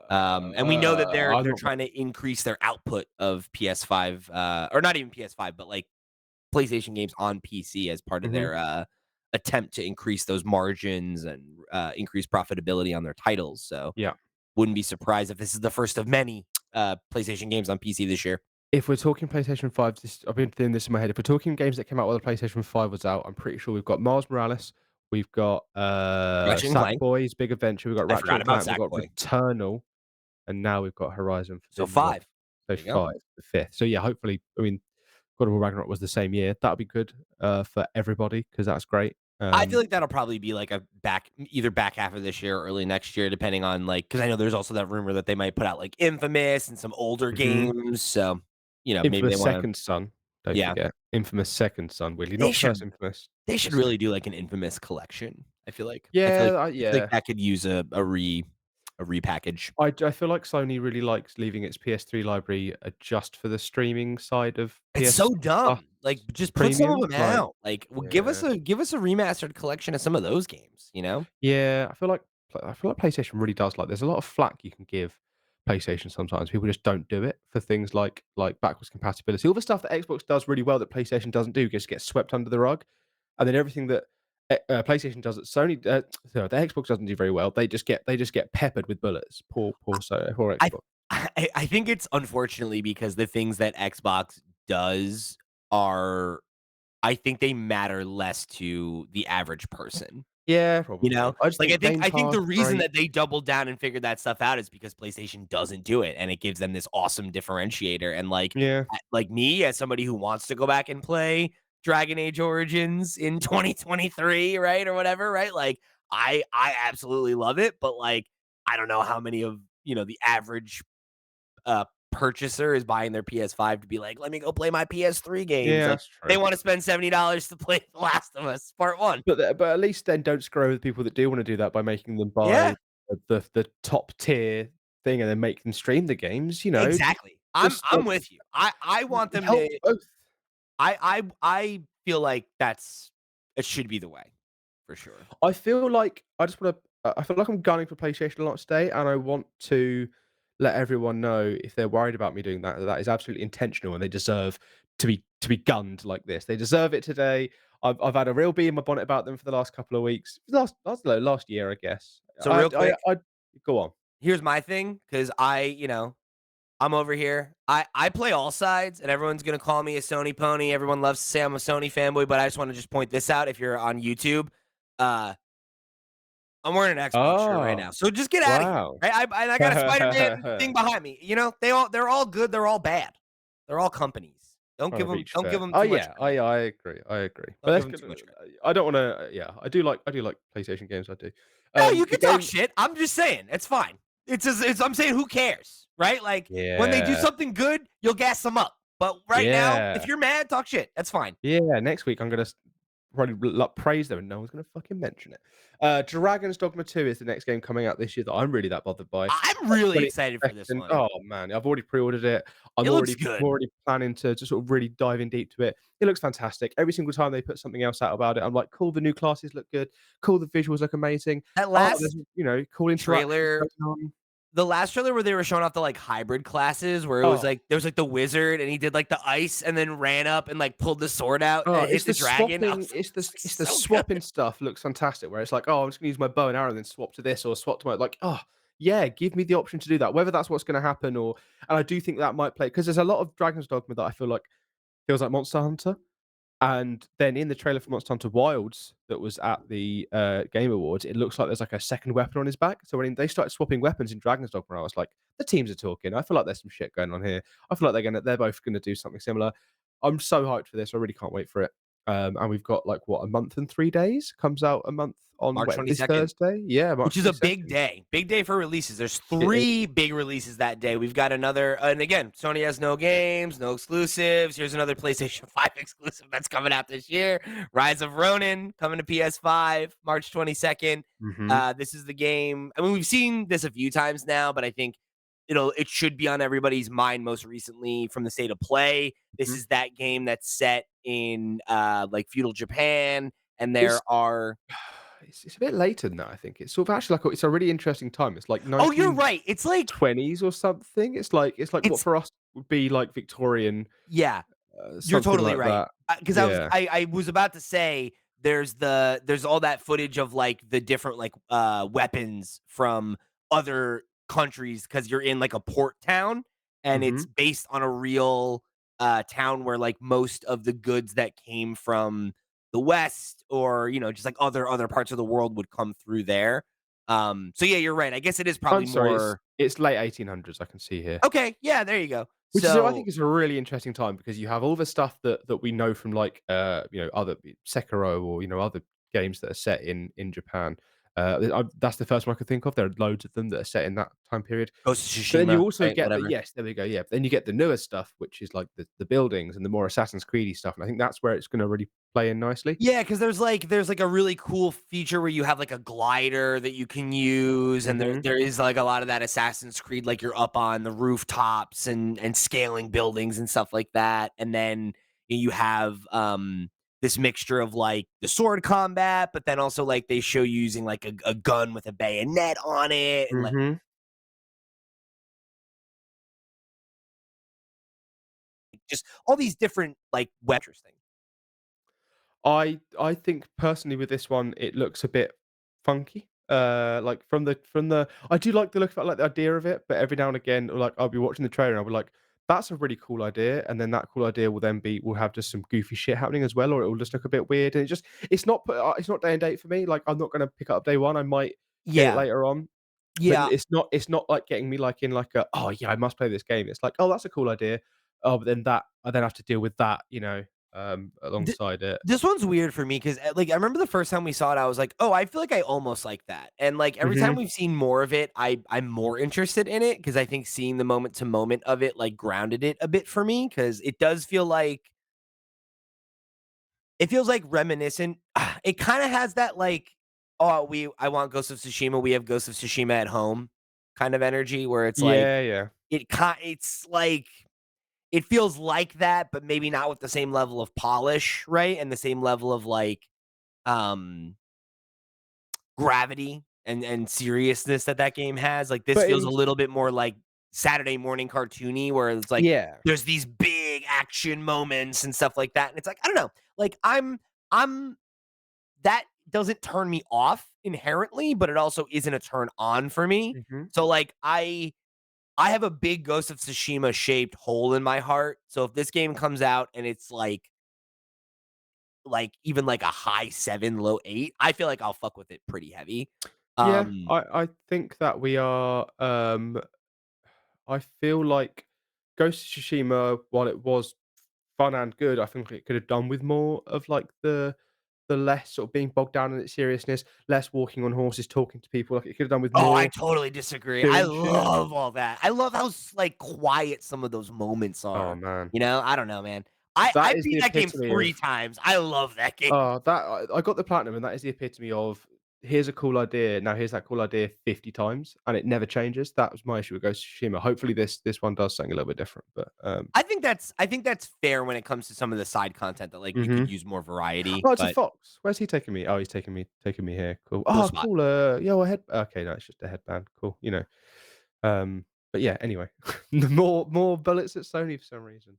and we know that they're I'm they're not trying to increase their output of PS5, or not even PS5, but like PlayStation games on PC as part of mhm. their attempt to increase those margins and increase profitability on their titles. So Yeah. wouldn't be surprised if this is the first of many PlayStation games on PC this year. If we're talking PlayStation 5, I've been doing this in my head. If we're talking games that came out while the PlayStation 5 was out, I'm pretty sure we've got Miles Morales, we've got, Ratchet and Clank. Sackboy's Big Adventure, we've got I Ratchet& forgot and about Clank, we've got Sackboy. Returnal, and now we've got Horizon So Forbidden West. 5. So There you go. 5, the 5th. So yeah, hopefully, I mean, God of War Ragnarok was the same year. That'll be good, for everybody because that's great. I feel like that'll probably be like a either back half of this year or early next year, depending on because I know there's also that rumor that they might put out like Infamous and some older Mhm. games. So, maybe they Infamous want to, Second Son, don't yeah, forget. Infamous Second Son, weirdly, they not the first should Infamous, they the should really second. do like an Infamous collection. I feel Yeah, like I feel like yeah. that could use a repackage. I feel like Sony really likes leaving its PS3 library, just for the streaming side of It's so PS Plus dumb. Like, just put some of Premium, them like out. Like, well, give us yeah. a remastered collection of some of those games. Yeah, I feel like PlayStation really does like there's a lot of flack you can give PlayStation sometimes. People just don't do it for things like backwards compatibility. All the stuff that Xbox does really well that PlayStation doesn't do just gets swept under the rug, and then everything that, PlayStation does that Sony that Xbox doesn't do very well, they just get peppered with bullets. Poor I Xbox. I think it's unfortunately because the things that Xbox does are I think they matter less to the average person. Yeah, You probably. know? I just Like, I think think Game I think Pass, the reason great. that they doubled down and figured that stuff out is because PlayStation doesn't do it, and it gives them this awesome differentiator, and, Yeah. like me, as somebody who wants to go back and play Dragon Age Origins in 2023, right, or whatever, right? Like, I absolutely love it, but, like, I don't know how many of, the average, purchaser is buying their PS5 to be like, "Let me go play my PS3 games." Yeah, Like, that's they true. wanna spend $70 to play The Last of Us Part 1. But at least then don't screw over the people that do wanna do that by making them buy Yeah. the top tier thing and then make them stream the games, Exactly. I'm just I'm with you. I want it them helps to both. I feel like it should be the way, for sure. I feel like I feel like I'm gunning for PlayStation a lot today, and I want to let everyone know if they're worried about me doing that, that is absolutely intentional and they deserve to be gunned like this. They deserve it today. I've had a real bee in my bonnet about them for the last couple of weeks. Last year, I guess. So real quick, I go on. here's my thing, because I'm over here. I play all sides, and everyone's gonna call me a Sony pony. Everyone loves to say I'm a Sony fanboy, but I just want to just point this out. If you're on YouTube, uh, I'm wearing an Xbox shirt right now, Oh, so just get out of here. wow. Right? And I got a Spider-Man thing behind me. They're all good. They're all bad. They're all companies. Kind of each Don't give fair. them Oh, too much yeah, credit. I agree, I agree. But Don't give that's them good. too much credit. I don't wanna yeah, I do like PlayStation games, I do. No, you The can talk game shit. I'm just saying, it's fine. I'm saying, who cares, right? Like when they do Yeah, something good, you'll gas them up. But right now, if yeah, you're mad, talk shit. That's fine. yeah, next week I'm gonna probably praise them and no one's gonna fucking mention it. Dragon's Dogma 2 is the next game coming out this year that I'm really that bothered by. I'm really excited for this 22nd. one. Oh, man, I've already pre-ordered it. It looks good. I'm already planning to sort of really dive in deep to it. It looks fantastic. Every single time they put something else out about it, I'm like, "Cool, the new classes look good. Cool, the visuals look amazing. That Oh, there's, last cool interactions trailer, going on." the last trailer where they were showing off the like hybrid classes, where it was Oh. like there was like the wizard and he did like the ice and then ran up and like pulled the sword out Oh, and it's hit the the dragon. I swapping was like, it's this looks the so good. swapping stuff looks fantastic, where it's like, "Oh, I'm just gonna use my bow and arrow and then swap to this or swap to my" like, "Oh, yeah, give me the option to do that." Whether that's what's gonna happen or and I do think that might play because there's a lot of Dragon's Dogma that I feel like feels like Monster Hunter. And then in the trailer for Monster Hunter Wilds that was at the, Game Awards, it looks like there's, like, a second weapon on his back. So when they started swapping weapons in Dragon's Dogma, I was like, "The teams are talking. I feel like there's some shit going on here. I feel like they're both gonna do something similar." I'm so hyped for this. I really can't wait for it. And we've got, like, what, a month and 3 days? Comes out a month on March this 22nd. Thursday? Yeah, Which March is a big 22nd. day. Big day for releases. There's It is. 3 big releases that day. We've got another and again, Sony has no games, no exclusives. Here's another PlayStation 5 exclusive that's coming out this year. Rise of Ronin coming to PS5, March 22nd. Mhm. This is the game. I mean, we've seen this a few times now, but I think it should be on everybody's mind most recently from the state of play. This Mhm. is that game that's set in like feudal Japan, and It's there are it's a bit later than that, I think. It's sort of actually like it's a really interesting time. It's like oh, you're right. It's like 1920s or something. It's like what it's for us would be like Victorian, yeah, you're something totally like right. that. Because Yeah. I was about to say there's all that footage of like the different like weapons from other countries because you're in like a port town and it's Mhm. based on a real town where like most of the goods that came from the West or just like other parts of the world would come through there. So yeah, you're right. I guess it is probably I'm sorry, it's more it's late 1800s, I can see here. okay. Yeah, there you go. Which is I So think is a really interesting time because you have all the stuff that we know from like, other Sekiro or, other games that are set in Japan. That's the first one I could think of. There are loads of them that are set in that time period. Ghost of But then you Tsushima, also right? get the Whatever. yes, there we go, yeah. Then you get the newer stuff, which is like the buildings and the more Assassin's Creedy stuff, and I think that's where it's gonna really play in nicely. Yeah, because there's like a really cool feature where you have like a glider that you can use, and there Mhm, there is like a lot of that Assassin's Creed, like you're up on the rooftops and scaling buildings and stuff like that. And then you have this mixture of like the sword combat, but then also like they show you using like a gun with a bayonet on it, and like mhm. just all these different like weapons things. I think personally with this one, it looks a bit funky. Like from the I do like the look of it, I like the idea of it, but every now and again, like I'll be watching the trailer and I'll be like, "That's a really cool idea," and then that cool idea will have just some goofy shit happening as well, or it will just look a bit weird. And it's not day and date for me. Like I'm not gonna pick it up day one. I might get it Yeah, later on, but yeah. it's not like getting me like in like a oh yeah, I must play this game. It's like oh that's a cool idea. Oh, but then that I then have to deal with that, alongside it. This one's weird for me because, like, I remember the first time we saw it, I was like, "Oh, I feel like I almost like that." And, like, every time Mhm. we've seen more of it, I'm more interested in it because I think seeing the moment to moment of it, like, grounded it a bit for me because it does feel like it feels like reminiscent. It kinda has that, like oh, I want Ghost of Tsushima, we have Ghost of Tsushima at home kind of energy where it's like, Yeah, yeah. it's like it feels like that, but maybe not with the same level of polish, right? And the same level of like, um, gravity and seriousness that that game has. Like, this But feels in a little bit more like Saturday morning cartoony where it's like, yeah. there's these big action moments and stuff like that, and it's like, I don't know, like, I'm that doesn't turn me off inherently, but it also isn't a turn on for me. Mhm. So, like, I have a big Ghost of Tsushima shaped hole in my heart, so if this game comes out and it's even like a high 7, low 8, I feel like I'll fuck with it pretty heavy. Yeah, Um I think that we are, I feel like Ghost of Tsushima, while it was fun and good, I think it could have done with more of, like, the less sort of being bogged down in its seriousness, less walking on horses, talking to people, like, it could have done with Oh, I more totally disagree. I doing shit. love all that. I love how like, quiet some of those moments Oh, are, man. you know? I don't know, man. I That is the beat that game epitome 3 of times. I love that game. that I got the platinum, and that is the epitome of, "Here's a cool idea, now here's that cool idea 50 times, and it never changes." That was my issue with Ghost of Tsushima. Hopefully, this one does something a little bit different, but, I think that's fair when it comes to some of the side content that, like, you could mhm. use more variety, Oh, it's a but fox. Where's he taking me? Oh, he's taking me here. Cool. cool Oh, spot. cool. Yeah, well, head. Okay, no, it's just a headband. Cool. But yeah. Anyway, more bullets at Sony for some reason.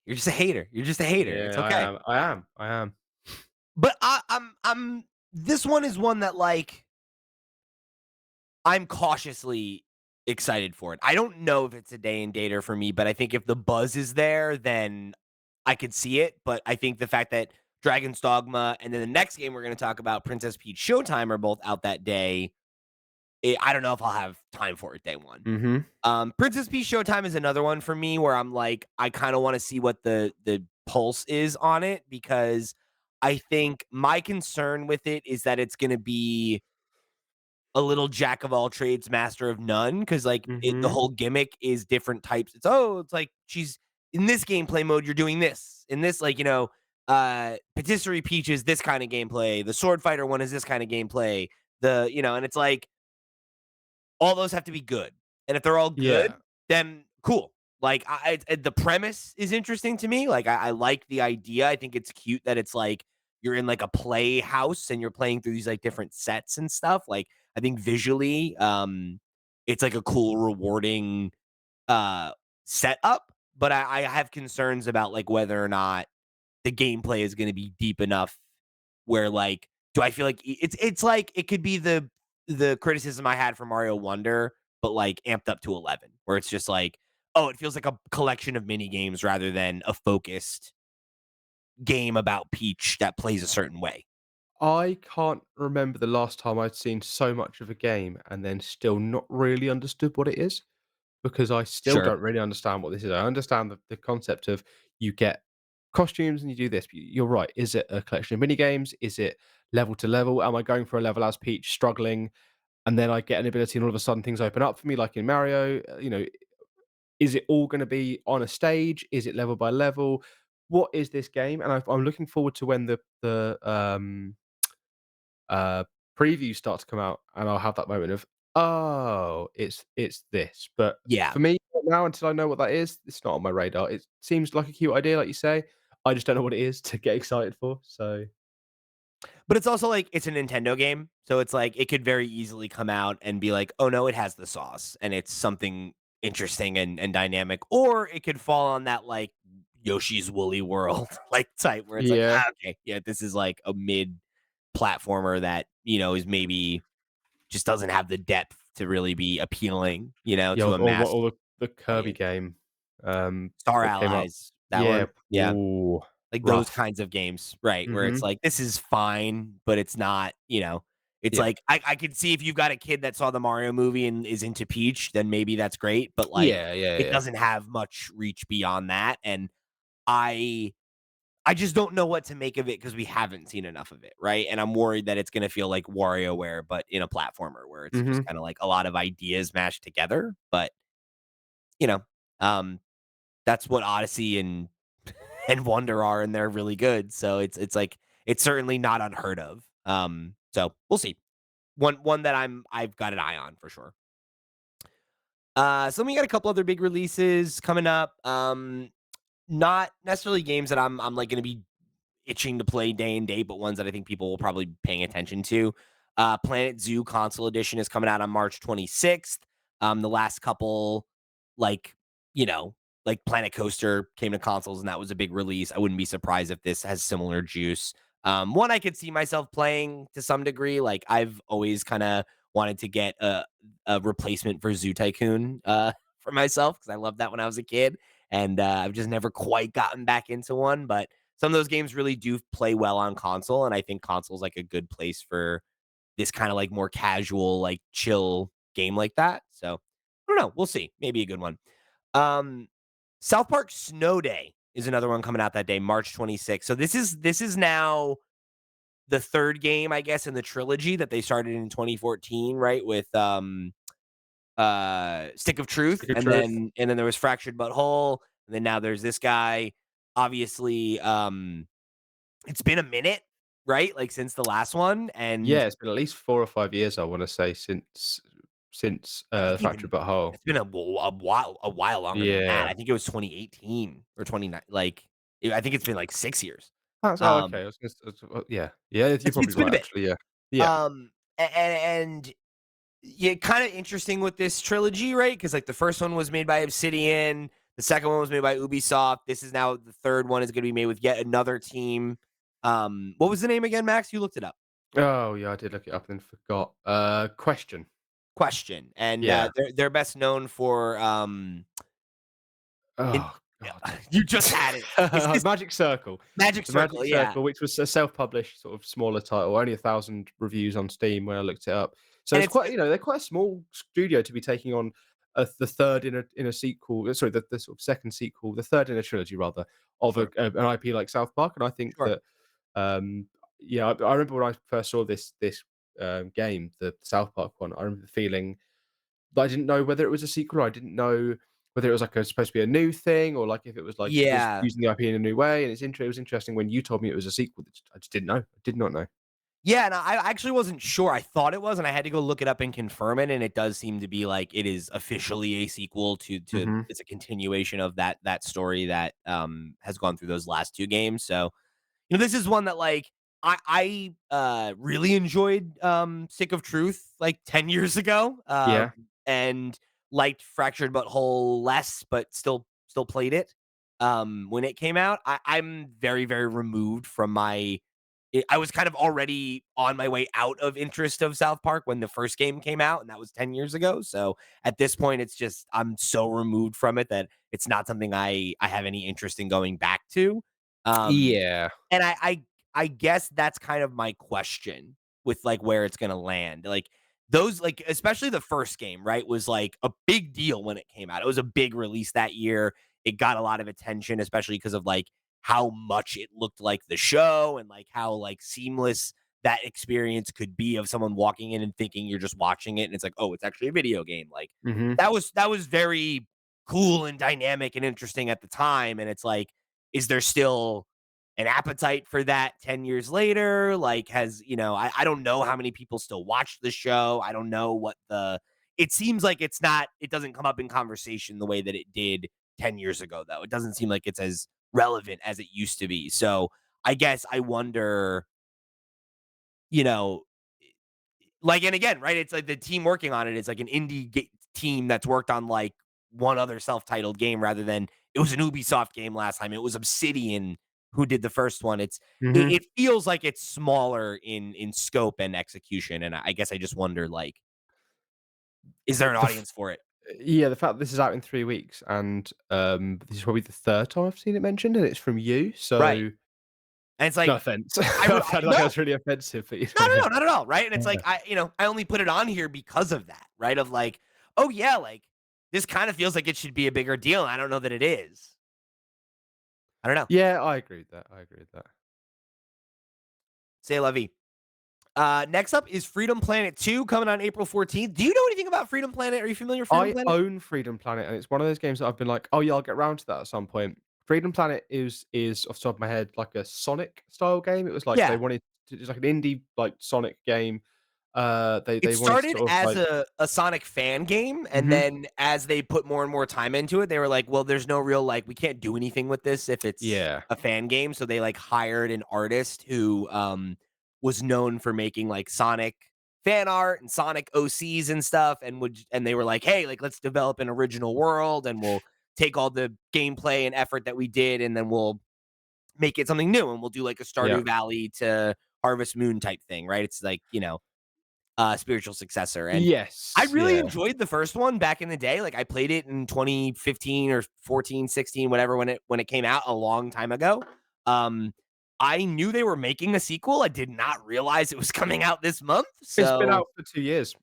You're just a hater. You're just a hater. It's Yeah, I okay. am. I am. I am. But I'm this one is one that, like, I'm cautiously excited for it. I don't know if it's a day and dater for me, but I think if the buzz is there, then I could see it. But I think the fact that Dragon's Dogma and then the next game we're going to talk about, Princess Peach Showtime, are both out that day. I don't know if I'll have time for it day one. Mhm. Princess Peach Showtime is another one for me where I'm like, I kind of want to see what the pulse is on it because I think my concern with it is that it's going to be a little jack of all trades, master of none, because like the Mhm. whole gimmick is different types. It's like she's in this gameplay mode, you're doing this. In this, like, Patisserie Peach is this kind of gameplay. The Sword Fighter one is this kind of gameplay. And it's like all those have to be good. And if they're all good, Yeah. then cool. Like the premise is interesting to me. Like I like the idea. I think it's cute that it's like you're in like a playhouse and you're playing through these like different sets and stuff. Like I think visually, it's like a cool, rewarding uh setup. But I have concerns about like whether or not the gameplay is going to be deep enough where like do I feel like it's like it could be the criticism I had for Mario Wonder, but like amped up to 11, where it's just like, oh, it feels like a collection of mini games rather than a focused game about Peach that plays a certain way. I can't remember the last time I'd seen so much of a game and then still not really understood what it is. Because I still Sure. don't really understand what this is. I understand the concept of you get costumes and you do this. But you're right. Is it a collection of mini games? Is it level to level? Am I going for a level as Peach, struggling, and then I get an ability, and all of a sudden things open up for me, like in Mario? Is it all going to be on a stage? Is it level by level? What is this game? And I'm looking forward to when the uh, previews start to come out, and I'll have that moment of, "Oh, it's this." But Yeah. for me right now, until I know what that is, it's not on my radar. It seems like a cute idea, like you say. I just don't know what it is to get excited for. So But it's also like it's a Nintendo game, so it's like it could very easily come out and be like, "Oh no, it has the sauce and it's something interesting and dynamic," or it could fall on that like Yoshi's Woolly World like type where it's like, yeah, okay, yeah, this is like a mid platformer that is maybe just doesn't have the depth to really be appealing, yeah, to a mass or the Kirby audience. game Star that came out. Allies, that Yeah, one, yeah. ooh, Like those rough. kinds of games, right, where it's Mhm. like, this is fine, but it's not, it's Yeah, like I could see if you've got a kid that saw the Mario movie and is into Peach, then maybe that's great, but, like, yeah, yeah, it yeah. doesn't have much reach beyond that, and I I just don't know what to make of it because we haven't seen enough of it, right, and I'm worried that it's gonna feel like WarioWare, but in a platformer where it's just Mhm. kinda like a lot of ideas mashed together, but, you know, um, that's what Odyssey and Wonder are, and they're really good. So it's like it's certainly not unheard of. So we'll see. One that I've got an eye on for sure. So then we got a couple other big releases coming up. Not necessarily games that I'm like gonna be itching to play day and day, but ones that I think people will probably be paying attention to. Planet Zoo Console Edition is coming out on March 26th. The last couple, like, you know, like Planet Coaster came to consoles and that was a big release. I wouldn't be surprised if this has similar juice. One I could see myself playing to some degree. Like I've always kind of wanted to get a replacement for Zoo Tycoon for myself because I loved that when I was a kid, and I've just never quite gotten back into one. But some of those games really do play well on console, and I think console is like a good place for this kind of like more casual, like chill game like that. So I don't know. We'll see. Maybe a good one. Um, South Park Snow Day is another one coming out that day, March 26th. So this is now the third game, I guess, in the trilogy that they started in 2014, right? With Stick of Truth, Stick of and Truth. then there was Fractured But Whole, and then now there's this guy. Obviously, it's been a minute, right? Like since the last one, and Yeah, it's been at least 4 or 5 years, I wanna say, since, I think Fractured even But Whole. it's been a while longer than that. Yeah. I think it was 2018 or 29. Like I think it's been like 6 years. That's oh, okay. Um, I was gonna yeah. Yeah, you're probably it's been a right, bit. actually, yeah. Yeah. And yeah, kind of interesting with this trilogy, right? Because like the first one was made by Obsidian, the second one was made by Ubisoft. This is now the third one is going to be made with yet another team. What was the name again, Max? You looked it up. Oh, yeah, I did look it up and then forgot. Question. Question, and Yeah. they're best known for in, Oh, God. you just had it. Is this Magic Circle. Magic The Circle? Magic Yeah, Circle, which was a self-published, sort of smaller title, only 1,000 reviews on Steam when I looked it up. So and it's it's quite, they're quite a small studio to be taking on the third in a sequel. Sorry, the sort of second sequel, the third in a trilogy rather of sure, an IP like South Park. And I think sure. that, yeah, I remember when I first saw this game, the South Park one. I remember feeling but I didn't know whether it was a sequel or I didn't know whether it was like supposed to be a new thing or like if it was like just Yeah, using the IP in a new way. And it was interesting when you told me it was a sequel. I just didn't know. I did not know. yeah, and I actually wasn't sure. I thought it was, and I had to go look it up and confirm it, and it does seem to be like it is officially a sequel to Mhm. it's a continuation of that story that, has gone through those last 2 games. So this is one that like I really enjoyed Stick of Truth like 10 years ago. Yeah. And liked Fractured But Whole less, but still played it when it came out. I'm very, very removed from I was kind of already on my way out of interest of South Park when the first game came out, and that was 10 years ago. So at this point, it's just I'm so removed from it that it's not something I have any interest in going back to. Um, Yeah. and I guess that's kind of my question with, like, where it's gonna land. Like, those like, especially the first game, right, was, like, a big deal when it came out. It was a big release that year. It got a lot of attention, especially because of, like, how much it looked like the show and, like, how, like, seamless that experience could be of someone walking in and thinking you're just watching it, and it's like, "Oh, it's actually a video game." Like, Mhm. that was very cool and dynamic and interesting at the time, and it's like, is there still an appetite for that 10 years later? Like, I don't know how many people still watch the show. I don't know it seems like it doesn't come up in conversation the way that it did 10 years ago, though. It doesn't seem like it's as relevant as it used to be. So I guess I wonder, you know, like, and again, right? It's like the team working on it is like an team that's worked on like one other self-titled game rather than it was an Ubisoft game last time. It was Obsidian who did the first one. Mhm. It feels like it's smaller in scope and execution, and I guess I just wonder like, is there an The f audience for it? Yeah, the fact that this is out in 3 weeks and, this is probably the 3rd time I've seen it mentioned and it's from you, Right, so and it's no like offense. I I sounded like I no, was really offensive, but, no, no, yeah. no, not at all, right? And it's like Yeah. I only put it on here because of that, right? Of like, oh yeah, like this kind of feels like it should be a bigger deal. And I don't know that it is. I don't know. Yeah, I agree with that. I agree with that. Say la vie. Next up is Freedom Planet 2 coming on April 14th. Do you know anything about Freedom Planet? Are you familiar with Freedom I Planet? own Freedom Planet, and it's one of those games that I've been like, "Oh, yeah, I'll get around to that at some point." Freedom Planet is off the top of my head, like a Sonic style game. It was like they Yeah. wanted it's like an indie like Sonic game. It They wanted to started sort of as like a Sonic fan game, and mhm, then as they put more and more time into it, they were like, "Well, there's no real, like, we can't do anything with this if it's yeah, a fan game," so they, like, hired an artist who, was known for making, like, Sonic fan art and Sonic OCs and stuff, and they were like, "Hey, like, let's develop an original world, and we'll take all the gameplay and effort that we did, and then we'll make it something new, and we'll do, like, a yeah. Stardew Valley to Harvest Moon type thing," right? It's like, spiritual successor. And I Yes, really yeah. enjoyed the first one back in the day. Like, I played it in 2015 or 14, 16, whatever, when it came out a long time ago. Um, I knew they were making a sequel. I did not realize it was coming out this month. It's been So, out for 2 years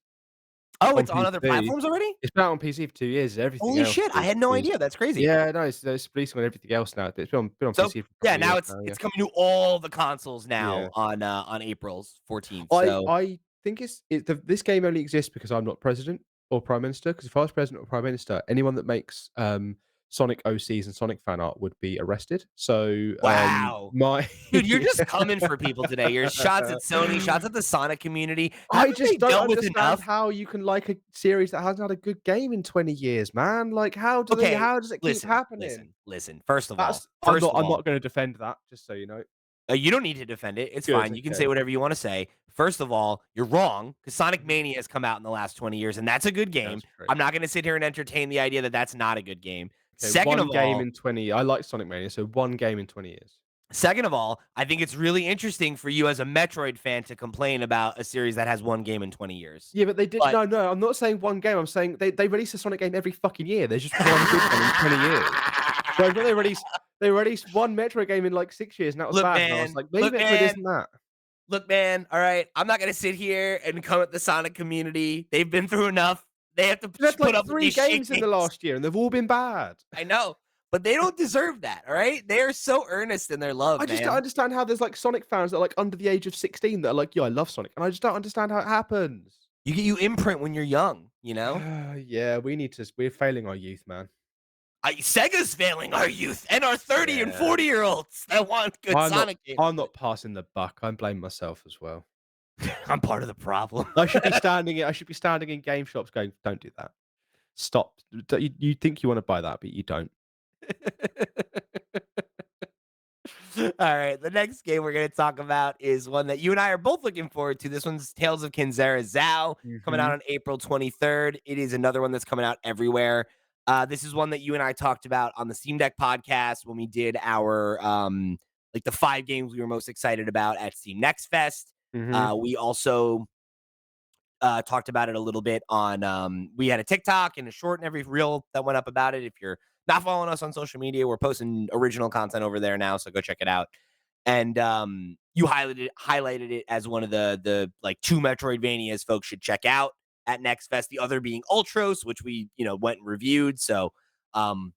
oh, on it's on other PC. platforms already? It's been out on PC for 2 years. Everything Holy else shit, I had no is idea. That's crazy. yeah, no, it's releasing on everything else now. It's been on So, PC for a yeah, couple of now years it's now, yeah. it's coming to all the consoles Yeah. now on April 14th. So, I think this game only exists because I'm not president or prime minister. Because if I was president or prime minister, anyone that makes, Sonic OCs and Sonic fan art would be arrested. So, wow. my Dude, you're just coming for people today. Your shots at Sony, shots at the Sonic community. I Haven't they just don't dealt with understand enough? how you can like a series that hasn't had a good game in 20 years, man. Like, Okay, how does it keep listen, happening? listen, listen. First of all, That's I'm not gonna defend that, just so you know. you don't need to defend it. It's Good, fine. You can say okay. whatever you want to say. First of all, you're wrong because Sonic Mhm. Mania has come out in the last 20 years, and that's a good game. That's true. I'm not going to sit here and entertain the idea that that's not a good game. Okay, Second of 1 game all, in 20 I like Sonic Mania, so 1 game in 20 years. I think it's really interesting for you as a Metroid fan to complain about a series that has one game in 20 years. Yeah, but they did But no, I'm not saying 1 game, I'm saying they release a Sonic game every fucking year. There's just 1 good one in 20 years. Whereas when they released 1 Metroid game in, like, 6 years, and that was look, bad, and I was man, like, "Maybe look, Metroid man, isn't that." look, man. All right, I'm not gonna sit here and come at the Sonic community. They've been through enough. They have to They had, put like, up with 3 these shit games in the games. last year, and they've all been bad. I know, but they don't deserve that. All right, they are so earnest in their love, I just don't man. understand how there's, like, Sonic fans that are, like, under the age of 16 that are like, "Yeah, I love Sonic," and I just don't understand how it happens. You imprint when you're young. You know, Yeah, we're failing our youth, man. Sega's failing our youth and our 30 and Yeah. 40-year-olds that want good Sonic games. I'm not passing the buck, I'm blaming myself as well. I'm part of the problem. I should be standing in game shops going, "Don't do that. Stop. You think you wanna buy that, but you don't." All right, the next game we're going to talk about is one that you and I are both looking forward to. This one's Tales of Kinzera Zao, coming out Mhm, on April 23rd. It is another one that's coming out everywhere. This is one that you and I talked about on the Steam Deck podcast when we did our like the 5 games we were most excited about at Steam Next Fest. mhm. We also talked about it a little bit on we had a TikTok and a short and every reel that went up about it. If you're not following us on social media, we're posting original content over there now, so go check it out. And you highlighted it as one of the like 2 Metroidvanias folks should check out at Next Fest. The other being Ultros, which we went and reviewed. So um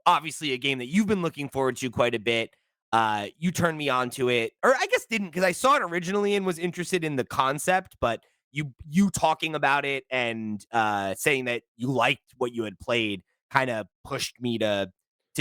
obviously a game that you've been looking forward to quite a bit. You turned me on to it, or I guess didn't, because I saw it originally and was interested in the concept, but you talking about it and saying that you liked what you had played kind of pushed me to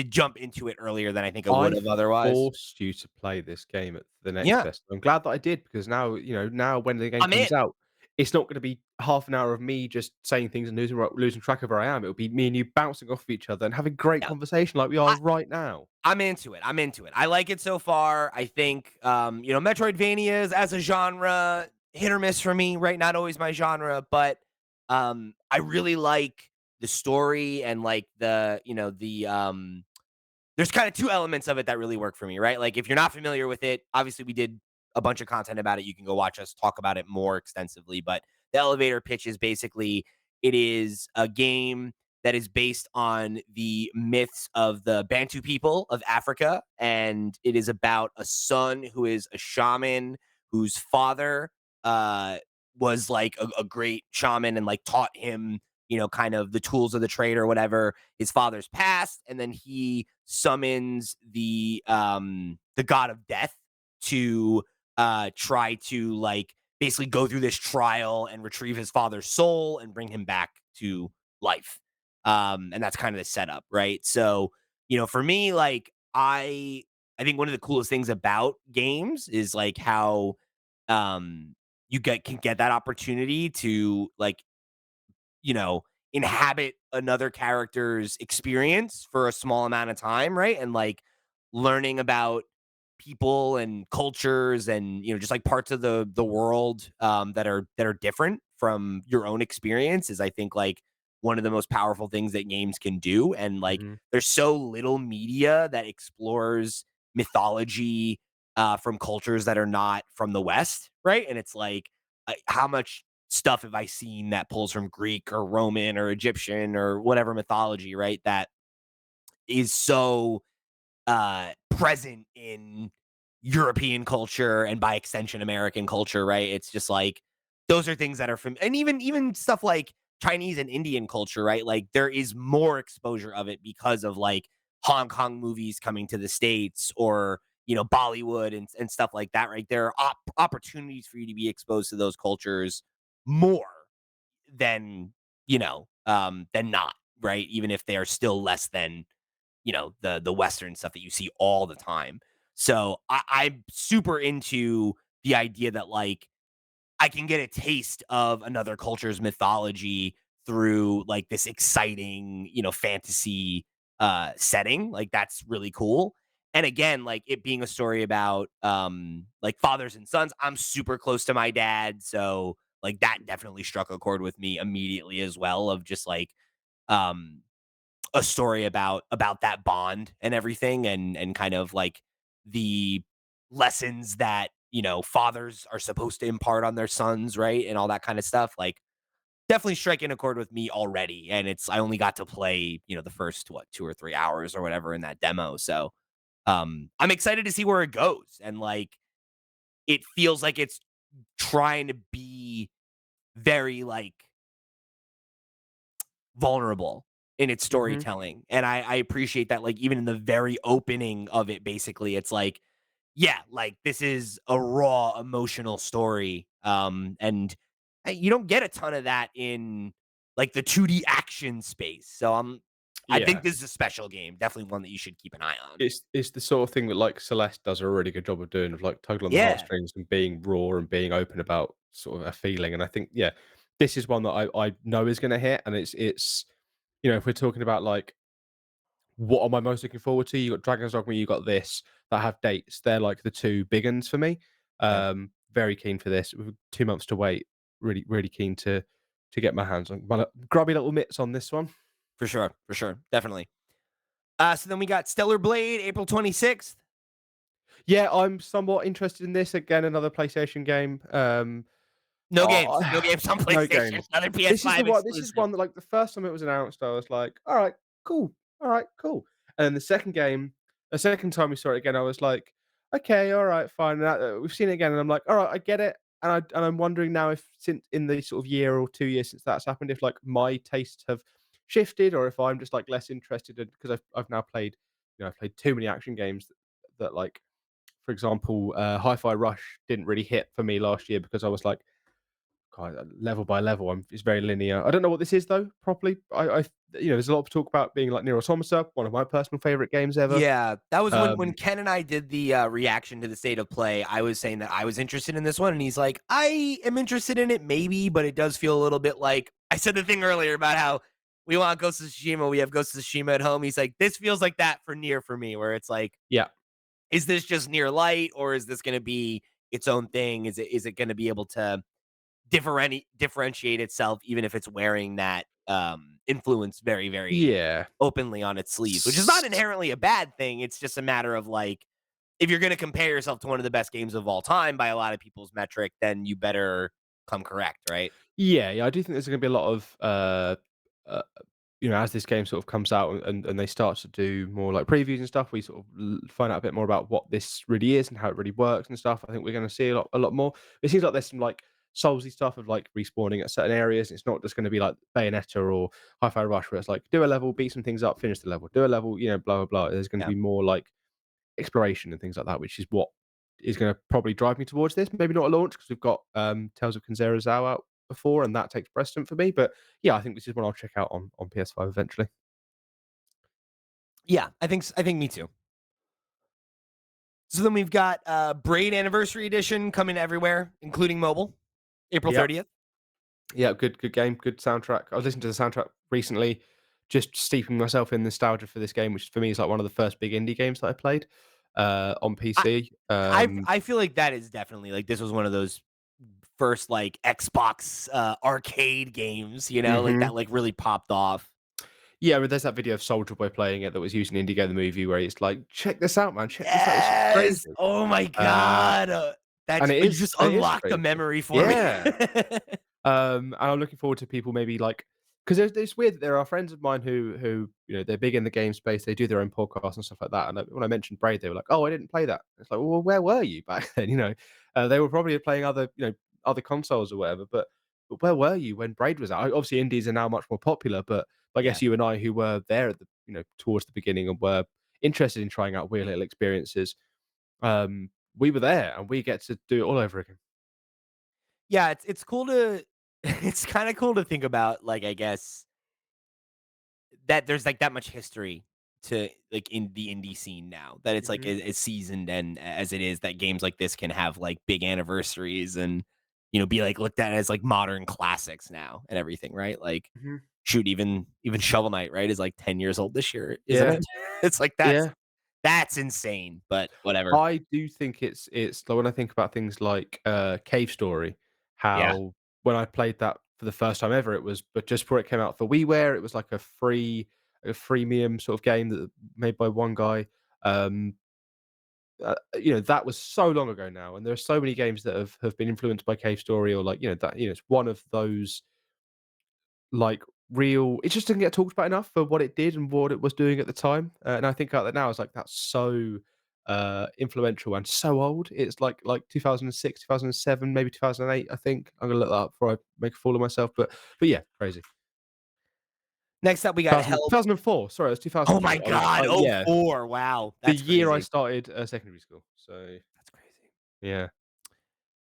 jump into it earlier than I think I would I have otherwise. forced you to play this game at the next Yeah, fest. I'm glad that I did because now, now when the game I'm comes in. out, it's not gonna be half an hour of me just saying things and losing track of where I am. It'll be me and you bouncing off of each other and having great Yeah, conversation like we are right now. I'm into it. I'm into it. I like it so far. I think, Metroidvanias as a genre, hit or miss for me, right? Not always my genre, but I really like the story and like there's kind of 2 elements of it that really work for me, right? Like if you're not familiar with it, obviously we did a bunch of content about it. You can go watch us talk about it more extensively, but the elevator pitch is basically it is a game that is based on the myths of the Bantu people of Africa, and it is about a son who is a shaman whose father uh was like a great shaman and like taught him kind of the tools of the trade or whatever. His father's passed, and then he summons the god of death to try to like basically go through this trial and retrieve his father's soul and bring him back to life. And that's kind of the setup, right? So, for me, like I think one of the coolest things about games is like how um you get can get that opportunity to like, you know, inhabit another character's experience for a small amount of time, right? And like learning about people and cultures and just like parts of the world that are different from your own experience is I think like one of the most powerful things that games can do. And like Mhm. there's so little media that explores mythology from cultures that are not from the West, right? And it's like how much stuff have I seen that pulls from Greek or Roman or Egyptian or whatever mythology, right? That is so present in European culture and by extension American culture, right? It's just like those are things that are from and even stuff like Chinese and Indian culture, right? Like there is more exposure of it because of like Hong Kong movies coming to the States or Bollywood and stuff like that, right? There are opportunities for you to be exposed to those cultures more than than not, right? Even if they are still less than the Western stuff that you see all the time. So I'm super into the idea that like I can get a taste of another culture's mythology through like this exciting, fantasy setting. Like that's really cool. And again, like it being a story about like fathers and sons, I'm super close to my dad, so like that definitely struck a chord with me immediately as well of just like um a story about that bond and everything and kind of like the lessons that, fathers are supposed to impart on their sons, right? And all that kind of stuff. Like definitely striking a chord with me already. And it's I only got to play, the first 2 or 3 hours or whatever in that demo. So I'm excited to see where it goes. And like it feels like it's trying to be very like vulnerable in its Mhm. storytelling. And I appreciate that, like, even in the very opening of it, basically, it's like, yeah, like this is a raw emotional story. And you don't get a ton of that in like the 2D action space. So I think Yeah. this is a special game. Definitely one that you should keep an eye on. It's the sort of thing that, like, Celeste does a really good job of doing, of, like, tugging on the Yeah, heartstrings and being raw and being open about sort of a feeling, and I think, yeah, this is one that I know is gonna hit, and it's if we're talking about, like, what am I most looking forward to, you got Dragon's Dogma, you got this, that have dates. They're, like, the 2 big uns for me. yeah, Very keen for this. With 2 months to wait, really, really keen to get my hands on my grubby little mitts on this one. for sure, definitely. So then we got Stellar Blade, April 26th. Yeah, I'm somewhat interested in this. Again, another PlayStation game. Oh, No games on no PlayStation. games. Another This is PS5 the one this is exclusive. one that, like, the first time it was announced, I was like, "Alright, cool. Alright, cool." And then the second time we saw it again, I was like, "Okay, alright, fine." And we've seen it again, and I'm like, "Alright, I get it." And I'm wondering now if since in the sort of year or 2 years since that's happened, if, like, my tastes have shifted or if I'm just, like, less interested in because I've now played, I've played too many action games that, like, for example, Hi-Fi Rush didn't really hit for me last year because I was like, God, level by level, it's very linear. I don't know what this is though, properly. There's a lot of talk about being like Nier Automata, one of my personal favorite games ever. Yeah, that was when Um, Ken and I did the, reaction to the state of play. I was saying that I was interested in this one, and he's like, "I am interested in it, maybe, but it does feel a little bit like." I said the thing earlier about how we want Ghost of Tsushima, we have Ghost of Tsushima at home. He's like, "This feels like that for Nier for me," where it's like, yeah, "Is this just Nier Light, or is this gonna be its own thing? Is it gonna be able to differentiate itself even if it's wearing that, influence very, very yeah, openly on its sleeves, which is not S- inherently a bad thing. It's just a matter of like, if you're going to compare yourself to one of the best games of all time by a lot of people's metric, then you better come correct, right? yeah. I do think there's going to be a lot of uh, as this game sort of comes out and they start to do more like previews and stuff, we sort of find out a bit more about what this really is and how it really works and stuff. I think we're going to see a lot more. It seems like there's some like soulsy stuff of like respawning at certain areas. It's not just going to be like Bayonetta or Hi-Fi Rush, where it's like do a level, beat some things up, finish the level, do a level, blah blah blah. There's going to Yeah. be more like exploration and things like that, which is what is going to probably drive me towards this. Maybe not a launch because we've got Tales of Kenzera Zao out before, and that takes precedent for me. But yeah, I think this is one I'll check out on PS5 eventually. Yeah. I think me too. So then we've got Braid Anniversary Edition coming everywhere, including mobile, April Yep. 30th. Yeah, good game, good soundtrack. I was listening to the soundtrack recently, just steeping myself in nostalgia for this game, which for me is like one of the first big indie games that I played on I PC. I feel like that is definitely like this was one of those first like Xbox arcade games, like Mhm. that like really popped off. Yeah, but there's that video of Soldier Boy playing it that was used in Indie Game the movie where he's like, "Check this out, man. Check this out. This is Yes. crazy." Oh my Uh, god. and You just it is unlocked a crazy. memory for me. Yeah. And I'm looking forward to people maybe like because it's weird that there are friends of mine who they're big in the game space. They do their own podcasts and stuff like that. And when I mentioned Braid, they were like, "Oh, I didn't play that." It's like, well, where were you back then? They were probably playing other consoles or whatever. But where were you when Braid was out? Obviously, indies are now much more popular, but I Yeah. guess you and I who were there at the towards the beginning and were interested in trying out weird little experiences, we were there and we get to do it all over again. Yeah, it's cool to it's kind of cool to think about like I guess that there's like that much history to like in the indie scene now that it's like Mhm. as seasoned and as it is that games like this can have like big anniversaries and be like looked at as like modern classics now and everything, right? Like Mhm. shoot, even Shovel Knight, right, is like 10 years old this year, isn't Yeah. it? It's like Yeah. that's insane, but whatever. I do think it's like when I think about things like, Cave Story, Yeah. how when I played that for the first time ever, it was but just before it came out for WiiWare, it was like a freemium sort of game that made by one guy. Um, that was so long ago now, and there are so many games that have been influenced by Cave Story or like, it's one of those like, real it just didn't get talked about enough for what it did and what it was doing at the time, and I think about that now, it's like, that's so, influential and so old. It's like 2006, 2007, maybe 2008, I think. I'm gonna look that up before I make a fool of myself, but yeah, crazy. Next up, we got 2000 Hell. 2004, sorry, it was Oh my 2004. I was god, oh yeah, 04. Wow, the that's year I crazy. started, secondary school, so That's crazy. yeah.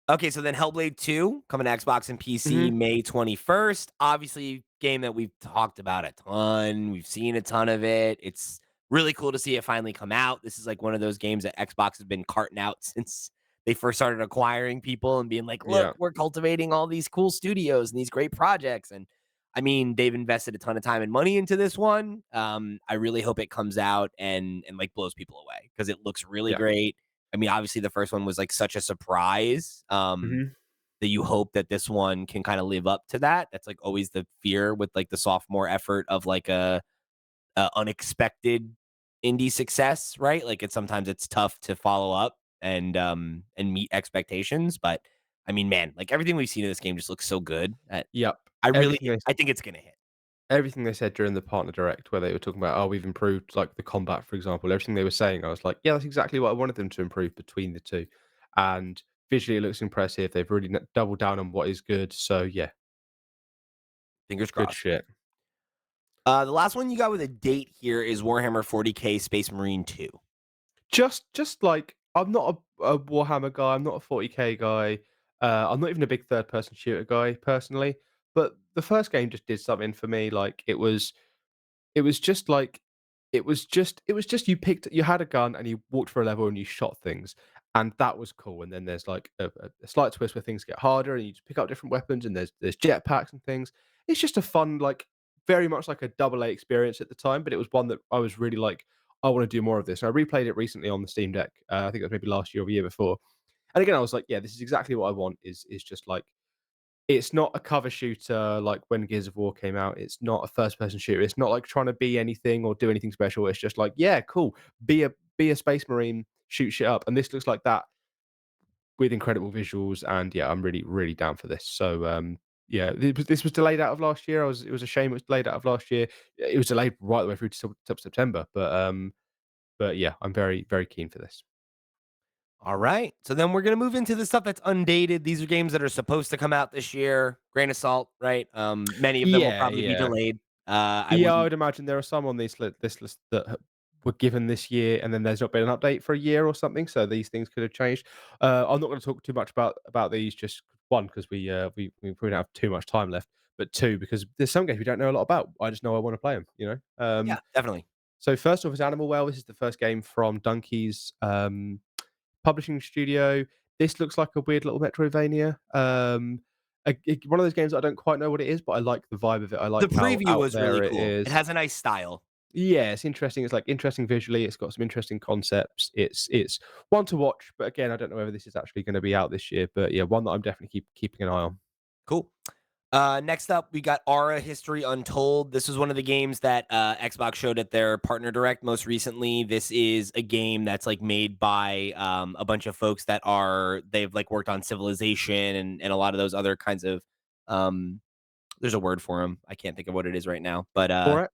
Okay, so then Hellblade 2 coming to Xbox and PC Mhm. May 21st. Obviously, game that we've talked about a ton. We've seen a ton of it. It's really cool to see it finally come out. This is like one of those games that Xbox has been carting out since they first started acquiring people and being like, look, Yeah, we're cultivating all these cool studios and these great projects. And I mean, they've invested a ton of time and money into this one. I really hope it comes out and like blows people away because it looks really yeah. great. I mean, obviously the first one was like such a surprise, Mhm. that you hope that this one can kind of live up to that. That's like always the fear with like the sophomore effort of like a unexpected indie success, right? Like it's tough to follow up and meet expectations. But I mean, man, like everything we've seen in this game just looks so good that Yep. Everything they I think it's gonna hit. Everything they said during the partner direct where they were talking about, "Oh, we've improved, like, the combat," for example, everything they were saying, I was like, "Yeah, that's exactly what I wanted them to improve between the 2." And visually, it looks impressive. They've really doubled down on what is good. So, yeah, Fingers good crossed. shit. The last one you got with a date here is Warhammer 40K Space Marine 2. Just like I'm not a Warhammer guy, I'm not a 40K guy, I'm not even a big third person shooter guy personally, but the first game just did something for me, like, it was just like it was just you had a gun and you walked for a level and you shot things, and that was cool, and then there's, like, a slight twist where things get harder and you just pick up different weapons and there's jetpacks and things. It's just a fun, like, very much like a double A experience at the time, but it was one that I was really like, "I wanna do more of this." And I replayed it recently on the Steam Deck, I think it was maybe last year or the year before, and again, I was like, "Yeah, this is exactly what I want," is just like it's not a cover shooter like when Gears of War came out. It's not a first person shooter. It's not like trying to be anything or do anything special. It's just like, yeah, cool. Be a space marine, shoot shit up. And this looks like that with incredible visuals. And yeah, I'm really, really down for this. So yeah, this was delayed out of last year. It was a shame it was delayed out of last year. It was delayed right the way through to September. But yeah, I'm very, very keen for this. All right. So then we're gonna move into the stuff that's undated. These are games that are supposed to come out this year. Grain of salt, right? Many of them will Yeah, probably be yeah. delayed. I Yeah, I wouldn't would imagine there are some on this list that were given this year, and then there's not been an update for a year or something. So these things could have changed. I'm not going to talk too much about these. Just one, because we probably don't have too much time left. But two, because there's some games we don't know a lot about. I just know I want to play them. yeah, definitely. So first off is Animal Well. This is the first game from Donkey's. publishing studio. This looks like a weird little Metroidvania. One of those games that I don't quite know what it is, but I like the vibe of it. I The like how preview out was really there it cool. It is. has a nice style. Yeah, it's interesting. It's like interesting visually. It's got some interesting concepts. It's one to watch, but again, I don't know whether this is actually going to be out this year. But yeah, one that I'm definitely keeping an eye on. Cool. Next up, we got Aura History Untold. This was one of the games that Xbox showed at their partner direct most recently. This is a game that's like made by a bunch of folks that they've like worked on Civilization and a lot of those other kinds of um, there's a word for them. I can't think of what it is right now, but 4X.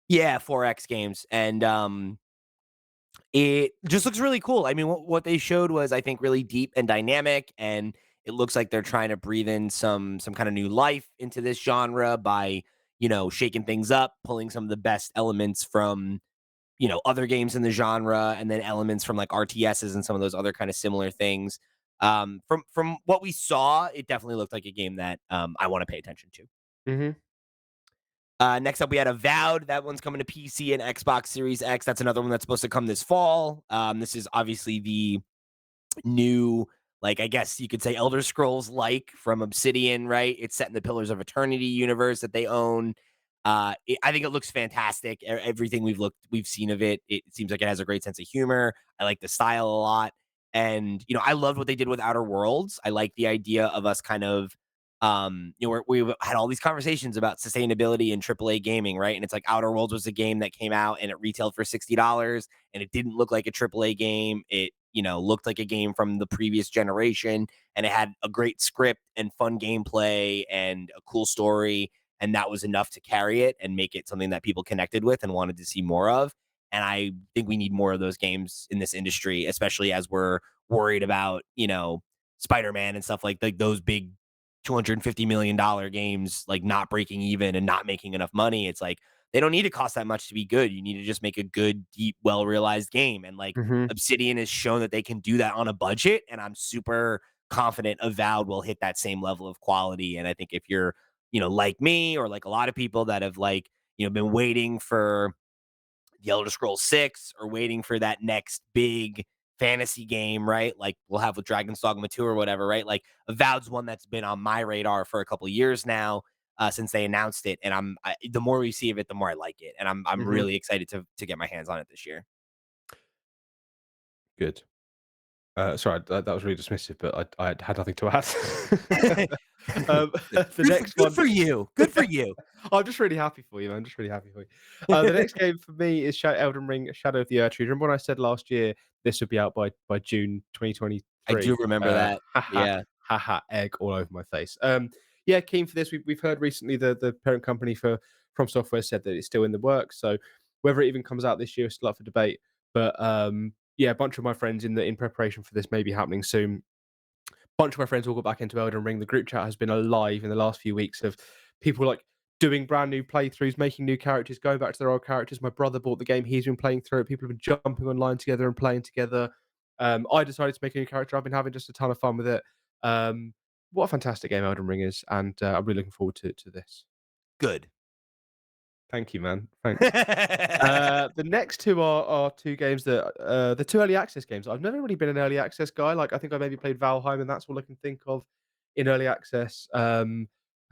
yeah, 4X games, and it just looks really cool. I mean, what they showed was, I think, really deep and dynamic, and it looks like they're trying to breathe in some kind of new life into this genre by, shaking things up, pulling some of the best elements from, other games in the genre, and then elements from like RTSs and some of those other kind of similar things. From what we saw, it definitely looked like a game that I want to pay attention to. Mhm. Next up, we had Avowed. That one's coming to PC and Xbox Series X. That's another one that's supposed to come this fall. This is obviously the new, like, I guess you could say Elder Scrolls like from Obsidian, right? It's set in the Pillars of Eternity universe that they own. I think it looks fantastic. Everything we've seen of it, it seems like it has a great sense of humor. I like the style a lot, and I loved what they did with Outer Worlds. I like the idea of us kind of, we had all these conversations about sustainability in AAA gaming, right? And it's like Outer Worlds was a game that came out and it retailed for $60, and it didn't look like a AAA game. It looked like a game from the previous generation, and it had a great script and fun gameplay and a cool story, and that was enough to carry it and make it something that people connected with and wanted to see more of. And I think we need more of those games in this industry, especially as we're worried about, Spider-Man and stuff like those big $250 million games like not breaking even and not making enough money. It's like they don't need to cost that much to be good. You need to just make a good, deep, well realized game. And like Mhm. Obsidian has shown that they can do that on a budget, and I'm super confident Avowed will hit that same level of quality. And I think if you're, like me or like a lot of people that have like, been waiting for the Elder Scrolls 6 or waiting for that next big fantasy game, right? Like we'll have with Dragon's Dogma 2 or whatever, right? Like Avowed's one that's been on my radar for a couple of years now, since they announced it, and the more we see of it, the more I like it, and I'm Mhm. really excited to get my hands on it this year. Good. Sorry, that was really dismissive, but I had nothing to add. The next Good one. for you. Good for you. I'm just really happy for you, man. I'm just really happy for you. The next game for me is Elden Ring: Shadow of the Erdtree. Remember when I said last year this would be out by June I do 2023? remember that. Haha, Yeah. haha, egg all over my face. Yeah, keen for this. We've heard recently the parent company for From Software said that it's still in the works. So whether it even comes out this year is still up for debate. But yeah, a bunch of my friends in preparation for this may be happening soon. Bunch of my friends all got back into Elden Ring. The group chat has been alive in the last few weeks of people like doing brand new playthroughs, making new characters, going back to their old characters. My brother bought the game; he's been playing through it. People have been jumping online together and playing together. I decided to make a new character. I've been having just a ton of fun with it. What a fantastic game Elden Ring is, and I'm really looking forward to this. Good. Thank you, man. Thanks. The next two are two games that the two early access games. I've never really been an early access guy. Like I think I maybe played Valheim, and that's all I can think of in early access. I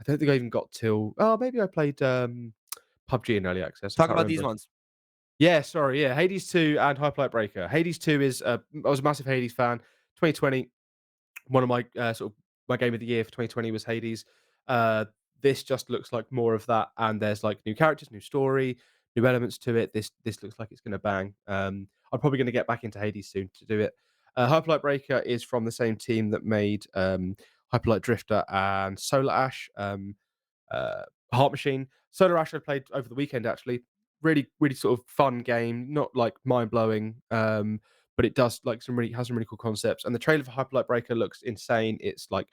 don't think I even got till maybe I played PUBG in early access. I Talk can't about these remember. ones. Yeah, sorry, yeah, Hades 2 and Hyperlight Breaker. Hades 2 is I was a massive Hades fan. 2020, one of my sort of my game of the year for 2020 was Hades. Uh, this just looks like more of that, and there's like new characters, new story, new elements to it. This looks like it's going to bang. I'm probably going to get back into Hades soon to do it. Hyperlight Breaker is from the same team that made Hyperlight Drifter and Solar Ash. Uh, Heart Machine. Solar Ash I played over the weekend actually. Really, really sort of fun game. Not like mind blowing, but it does like has some really cool concepts. And the trailer for Hyperlight Breaker looks insane. It's like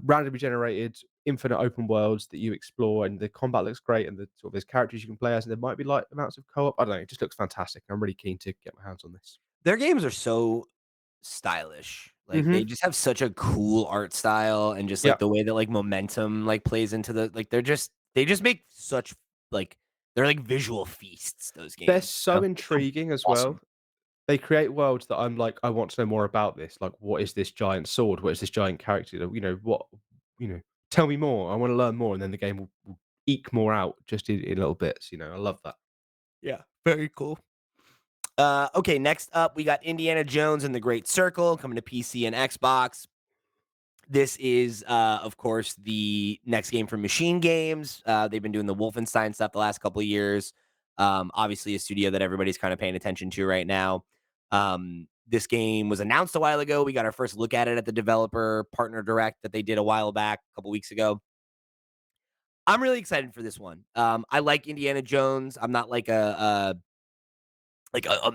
randomly generated, infinite open worlds that you explore, and the combat looks great. And the sort of there's characters you can play as, and there might be like amounts of co-op. I don't know. It just looks fantastic. I'm really keen to get my hands on this. Their games are so stylish. Like Hmm. they just have such a cool art style, and just Yeah, like the way that like momentum like plays into like they just make such like they're like visual feasts, those they're games. so It's so intriguing as well. awesome. they create worlds that I'm like, I want to know more about this. Like, what is this giant sword? What is this giant character? What you know, tell me more. I want to learn more, and then the game will eke more out just in little bits. I love that. Yeah, very cool. Okay, next up, we got Indiana Jones and the Great Circle coming to PC and Xbox. This is, of course, the next game from Machine Games. They've been doing the Wolfenstein stuff the last couple of years. Obviously, a studio that everybody's kind of paying attention to right now. This game was announced a while ago. We got our first look at it at the developer partner direct that they did a while back, a couple weeks ago. I'm really excited for this one. I like Indiana Jones. I'm not like a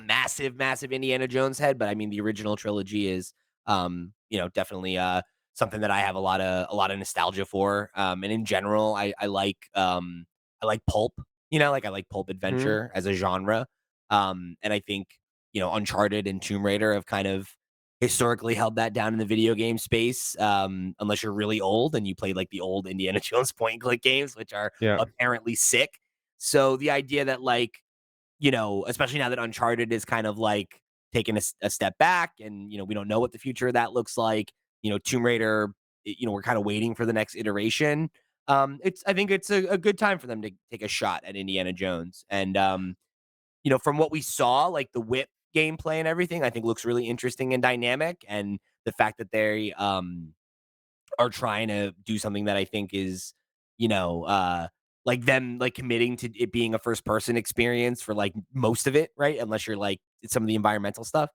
massive, massive Indiana Jones head, but I mean the original trilogy is definitely something that I have a lot of nostalgia for. And in general, I like pulp, like I like pulp Mhm. adventure as a genre. And I think, Uncharted and Tomb Raider have kind of historically held that down in the video game space. Unless you're really old and you played like the old Indiana Jones point and click games, which are Yeah. apparently sick. So the idea that like especially now that Uncharted is kind of like taking a step back and, we don't know what the future of that looks like. Tomb Raider, we're kind of waiting for the next iteration. I think it's a good time for them to take a shot at Indiana Jones. And, from what we saw, like the whip gameplay and everything, I think looks really interesting and dynamic. And the fact that they, are trying to do something that I think is, you know, uh, like them like committing to it being a first person experience for like most of it, right? Unless you're like some of the environmental stuff.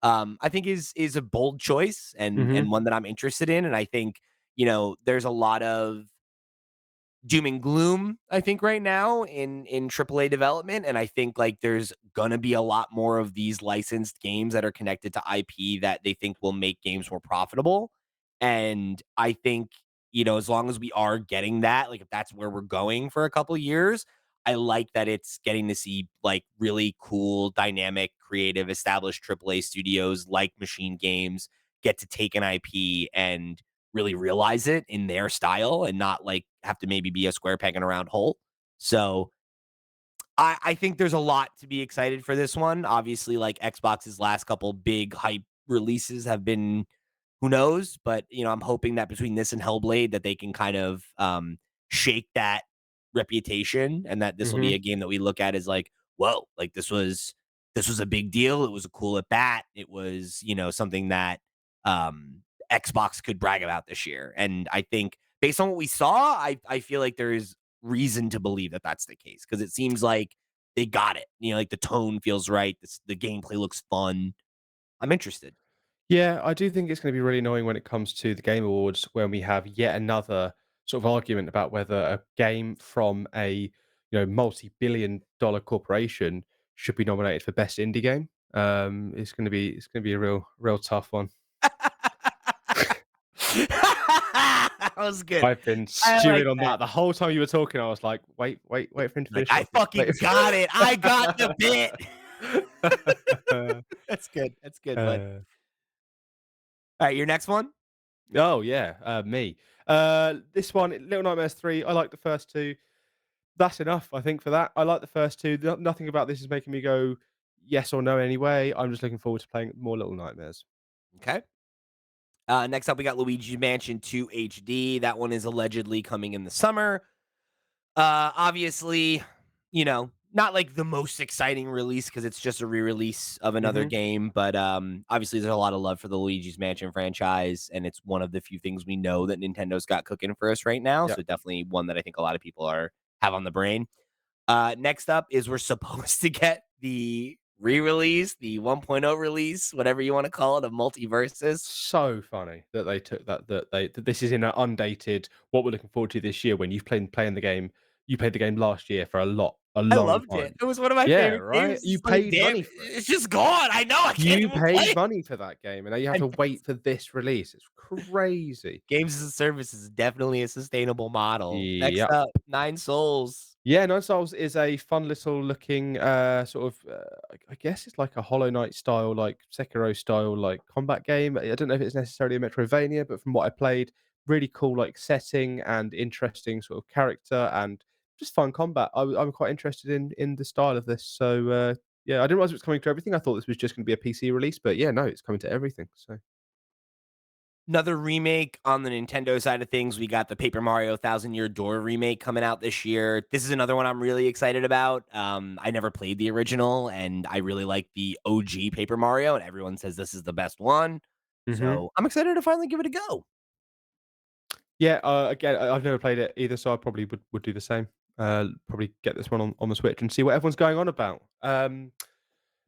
I think is a bold choice and Mhm. one that I'm interested in. And I think, there's a lot of doom and gloom, I think, right now in AAA development, and I think, like, there's gonna be a lot more of these licensed games that are connected to IP that they think will make games more profitable, and I think, as long as we are getting that, like, if that's where we're going for a couple years, I like that it's getting to see, like, really cool, dynamic, creative, established AAA studios like Machine Games get to take an IP and really realize it in their style and not like have to maybe be a square peg in a round hole. So I think there's a lot to be excited for this one. Obviously, like Xbox's last couple big hype releases have been who knows, but I'm hoping that between this and Hellblade that they can kind of shake that reputation and that this will be Mhm. a game that we look at as like, whoa, like this was a big deal. It was a cool at bat. It was, something that um Xbox could brag about this year. And I think based on what we saw, I feel like there is reason to believe that that's the case because it seems like they got it. Like the tone feels right. The gameplay looks fun. I'm interested. Yeah, I do think it's going to be really annoying when it comes to the Game Awards when we have yet another sort of argument about whether a game from a multi-billion dollar corporation should be nominated for best indie game. It's going to be a real tough one. That was good. I've been I stewing like on that. that the whole time you were talking. I was like, wait, wait, wait for him to Like, finish I talking. Wait. fucking got it. I got the bit. That's good. That's good, bud. uh, All right, your next one? oh yeah, me. This one, Little Nightmares 3. I like the first two. That's enough, I think, for that. I like the first two. Nothing about this is making me go yes or no anyway. I'm just looking forward to playing more Little Nightmares. Okay. Next up, we got Luigi's Mansion 2 HD. That one is allegedly coming in the summer. Obviously, not like the most exciting release because it's just a re-release of another Mhm. game, but obviously there's a lot of love for the Luigi's Mansion franchise, and it's one of the few things we know that Nintendo's got cooking for us right now. Yeah. So definitely one that I think a lot of people have on the brain. Next up is we're supposed to get the re-release, the 1.0 release, whatever you want to call it, of Multiverses. So funny that they took that this is in an undated what we're looking forward to this year when you've playing the game. You played the game last year for a I long loved it. time. It was one of my Yeah, favorite right? games. You It's like, paid damn, money for it. it's just gone. I know I can't You even play paid it. money for that game, and now you have I to guess wait for this release. It's crazy. games as a service is definitely a sustainable model. Next Yeah. up, Nine Souls. Yeah, Nine Souls is a fun little looking, I guess it's like a Hollow Knight style, like Sekiro style, like combat game. I don't know if it's necessarily a Metroidvania, but from what I played, really cool like setting and interesting sort of character and just fun combat. I'm quite interested in the style of this. So Yeah, I didn't realize it was coming to everything. I thought this was just gonna be a PC release, but yeah, no, it's coming to everything, so Another remake on the Nintendo side of things, we got the Paper Mario Thousand Year Door remake coming out this year. This is another one I'm really excited about. I never played the original, and I really like the OG Paper Mario, and everyone says this is the best one. mhm. So I'm excited to finally give it a go. Yeah, again, I've never played it either, so I probably would do the same. Probably get this one on the Switch and see what everyone's going on about.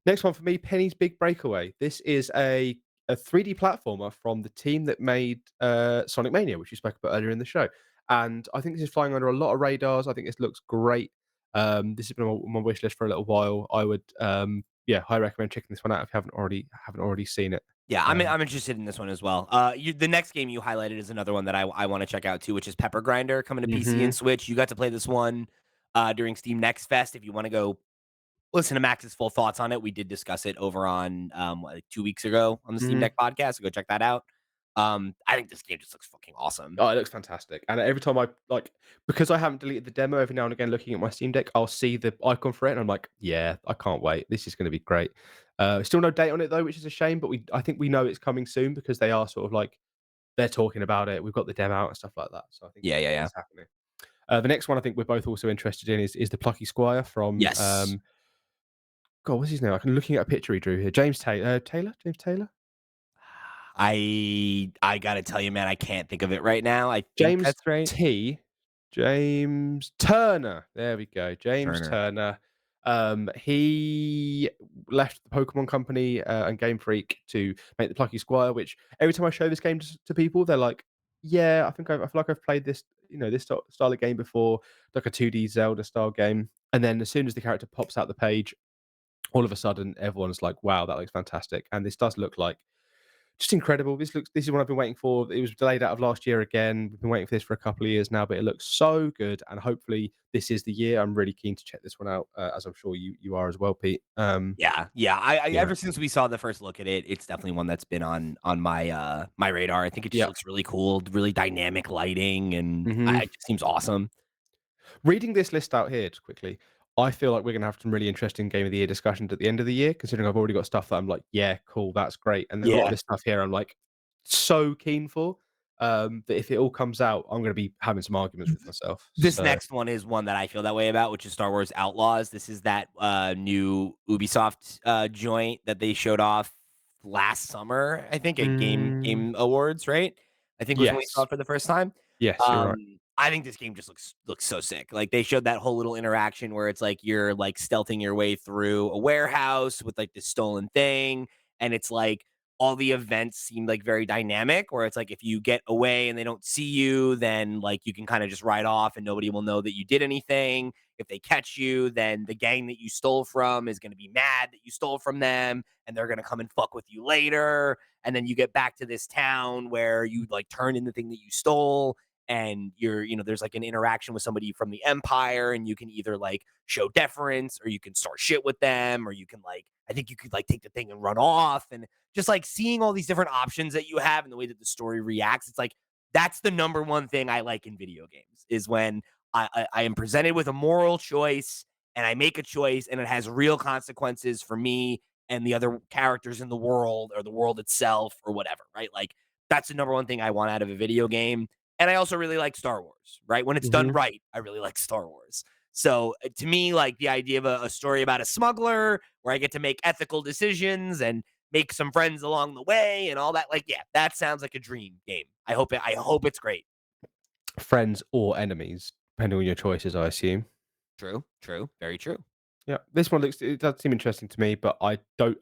Next one for me, Penny's Big Breakaway. This is a 3D platformer from the team that made Sonic Mania, which we spoke about earlier in the show. And I think this is flying under a lot of radars. I think this looks great. This has been on my wish list for a little while. I would, yeah, highly recommend checking this one out if you haven't already seen it. Yeah, Um, I'm interested in this one as well. The next game you highlighted is another one that I want to check out too, which is Pepper Grinder coming to PC and mhm, Switch. You got to play this one during Steam Next Fest. If you want to go listen to Max's full thoughts on it, we did discuss it over on like 2 weeks ago on the Steam mhm. Deck podcast. So go check that out. I think this game just looks fucking awesome. Oh, it looks fantastic. And every time I like, because I haven't deleted the demo, every now and again looking at my Steam Deck, I'll see the icon for it and I'm like, yeah, I can't wait. This is going to be great. Still no date on it though, which is a shame, but I think we know it's coming soon because they are sort of like they're talking about it. We've got the demo out and stuff like that. So I think Yeah, yeah, yeah. it's happening. The next one I think we're both also interested in is the Plucky Squire from Yes. God, what's his name? I'm looking at a picture he drew here. James Taylor, James Taylor, I gotta tell you, man, I can't think of it right now. I think James that's right. T. James Turner. There we go. James Turner. Turner. He left the Pokemon Company and Game Freak to make the Plucky Squire. Which every time I show this game to people, they're like, "Yeah, I feel like I've played this, this style of game before, like a 2D Zelda style game." And then as soon as the character pops out the page, all of a sudden everyone's like, "Wow, that looks fantastic!" And this does look like just incredible. This is what I've been waiting for. It was delayed out of last year again. We've been waiting for this for a couple of years now, but it looks so good, and hopefully this is the year. I'm really keen to check this one out, as I'm sure you are as well, Pete. Yeah, yeah. I Yeah, ever since we saw the first look at it, it's definitely one that's been on my my radar. I think it just yeah. looks really cool, really dynamic lighting, and hmm it just seems awesome. Reading this list out here just quickly, I feel like we're gonna have some really interesting game of the year discussions at the end of the year. Considering I've already got stuff that I'm like, yeah, cool, that's great, and a lot of Yeah. this stuff here I'm like so keen for. That if it all comes out, I'm gonna be having some arguments with myself. This So. next one is one that I feel that way about, which is Star Wars Outlaws. This is that, new Ubisoft, joint that they showed off last summer, I think, at Mm, Game Awards, right? I think was when we saw yes. it for the first time. Yes, you're right. I think this game just looks so sick. Like, they showed that whole little interaction where it's like you're, like, stealthing your way through a warehouse with, like, this stolen thing, and it's like all the events seem like very dynamic where it's like if you get away and they don't see you, then like you can kind of just ride off and nobody will know that you did anything. If they catch you, then the gang that you stole from is going to be mad that you stole from them and they're going to come and fuck with you later. And then you get back to this town where you like turn in the thing that you stole and there's like an interaction with somebody from the empire and you can either like show deference or you can start shit with them or you can like I think you could like take the thing and run off and just like seeing all these different options that you have and the way that the story reacts. It's like that's the number one thing I like in video games is when I am presented with a moral choice and I make a choice and it has real consequences for me and the other characters in the world or the world itself or whatever, right? Like that's the number one thing I want out of a video game. And I also really like Star Wars, right? When it's done Mhm. right, I really like Star Wars. So to me, like the idea of a story about a smuggler where I get to make ethical decisions and make some friends along the way and all that. Like, yeah, that sounds like a dream game. I hope it's great. Friends or enemies, depending on your choices, I assume. True, true, very true. Yeah, this one looks it does seem interesting to me, but I don't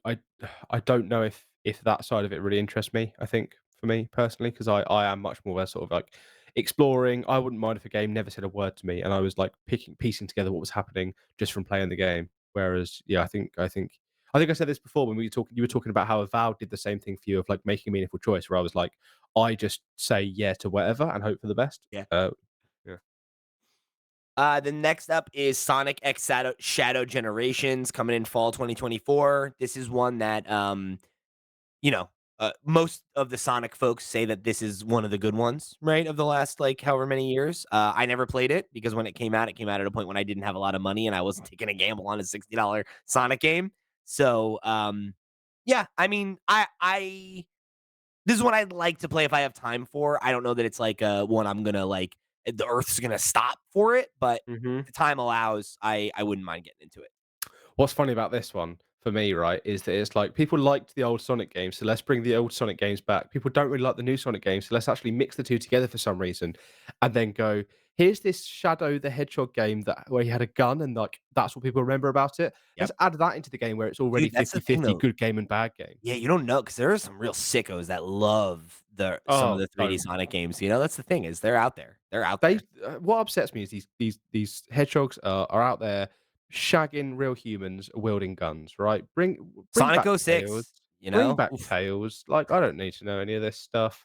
know if that side of it really interests me, I think, for me personally, because I am much more a sort of like exploring. I wouldn't mind if a game never said a word to me and I was like piecing together what was happening just from playing the game. Whereas, yeah, I think I said this before when you were talking about how Avowed did the same thing for you of like making a meaningful choice where I was like, I just say yeah to whatever and hope for the best. Yeah. Yeah. The next up is Sonic X Shadow Generations coming in fall 2024. This is one that you know, most of the Sonic folks say that this is one of the good ones, right, of the last, like, however many years. I never played it because when it came out at a point when I didn't have a lot of money and I wasn't taking a gamble on a $60 Sonic game. So, yeah, I mean, I this is one I'd like to play if I have time for. I don't know that it's like, one I'm gonna, like, the earth's gonna stop for it, but Mhm. if the time allows, I wouldn't mind getting into it. What's funny about this one for me, right, is that it's like people liked the old Sonic games, so let's bring the old Sonic games back. People don't really like the new Sonic games, so let's actually mix the two together for some reason, and then go, here's this Shadow the Hedgehog game that where he had a gun and like that's what people remember about it. Let's Yep. add that into the game where it's already Dude, that's the thing, 50-50 though. good game and bad game. Yeah, you don't know because there are some real sickos that love some of Oh, the 3D don't. Sonic games, you know, that's the thing is they're out there. They're out They there. what upsets me is these hedgehogs are out there shagging real humans wielding guns, right? Bring Sonic back oh Tails. 06, you Bring know? back Oof. Tails. Like, I don't need to know any of this stuff.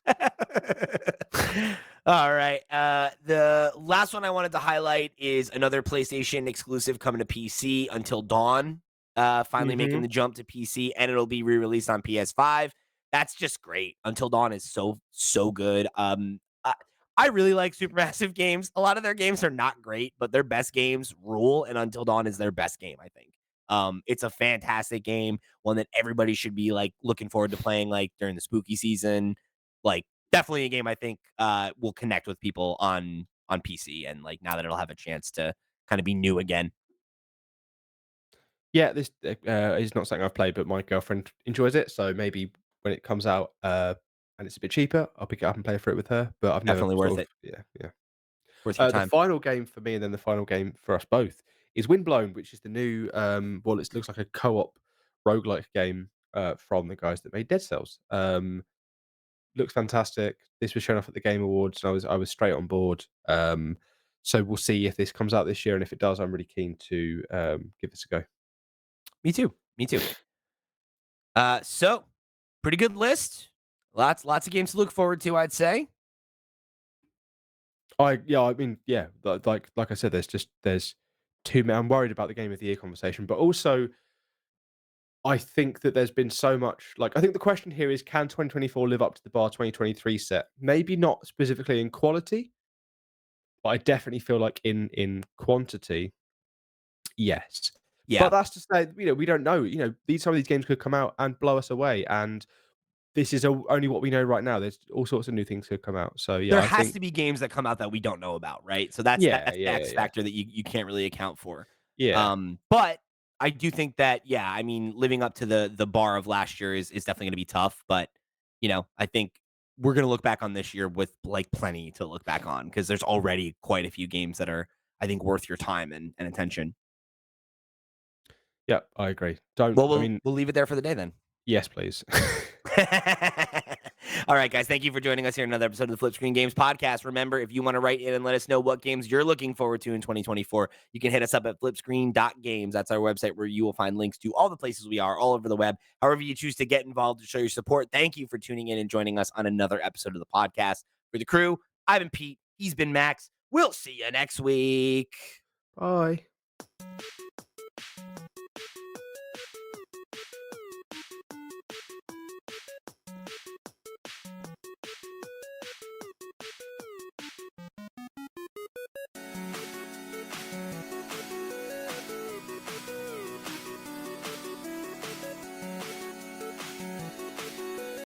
Alright, the last one I wanted to highlight is another PlayStation exclusive coming to PC, Until Dawn, finally making Mhm. the jump to PC, and it'll be re-released on PS5. That's just great. Until Dawn is so, so good. I really like Supermassive games. A lot of their games are not great, but their best games rule, and Until Dawn is their best game, I think. It's a fantastic game, one that everybody should be, like, looking forward to playing, like, during the spooky season. Like, definitely a game I think, will connect with people on PC and, like, now that it'll have a chance to kinda be new again. Yeah, this is not something I've played, but my girlfriend enjoys it, so maybe when it comes out, and it's a bit cheaper, I'll pick it up and play for it with her, but I've never Definitely worth sort of it. yeah, yeah. Worth your The time. final game for me and then the final game for us both is Windblown, which is the new, well, it looks like a co-op roguelike game, from the guys that made Dead Cells. Looks fantastic. This was shown off at the Game Awards, and I was straight on board. So we'll see if this comes out this year, and if it does, I'm really keen to, give this a go. Me too. Me too. So pretty good list. Lots of games to look forward to, I'd say. I mean, yeah, like I said, there's too many. I'm worried about the game of the year conversation, but also I think that there's been so much like I think the question here is can 2024 live up to the bar 2023 set? Maybe not specifically in quality, but I definitely feel like in quantity, yes. But Yeah. that's to say, we don't know. These some of these games could come out and blow us away, and this is only what we know right now. There's all sorts of new things could come out. So yeah, There I has think to be games that come out that we don't know about, right? So that's yeah, that's the yeah, yeah, X yeah, factor that you can't really account for. yeah, But I do think that, yeah, I mean, living up to the bar of last year is definitely gonna be tough, but, I think we're gonna look back on this year with, like, plenty to look back on because there's already quite a few games that are, I think, worth your time and attention. yeah. I agree. Don't. Well, I we'll mean, we'll leave it there for the day then. yes, please. All right, guys. Thank you for joining us here in another episode of the Flip Screen Games podcast. Remember, if you want to write in and let us know what games you're looking forward to in 2024, you can hit us up at flipscreen.games. That's our website where you will find links to all the places we are all over the web. However, you choose to get involved to show your support. Thank you for tuning in and joining us on another episode of the podcast. For the crew, I've been Pete. He's been Max. We'll see you next week. Bye.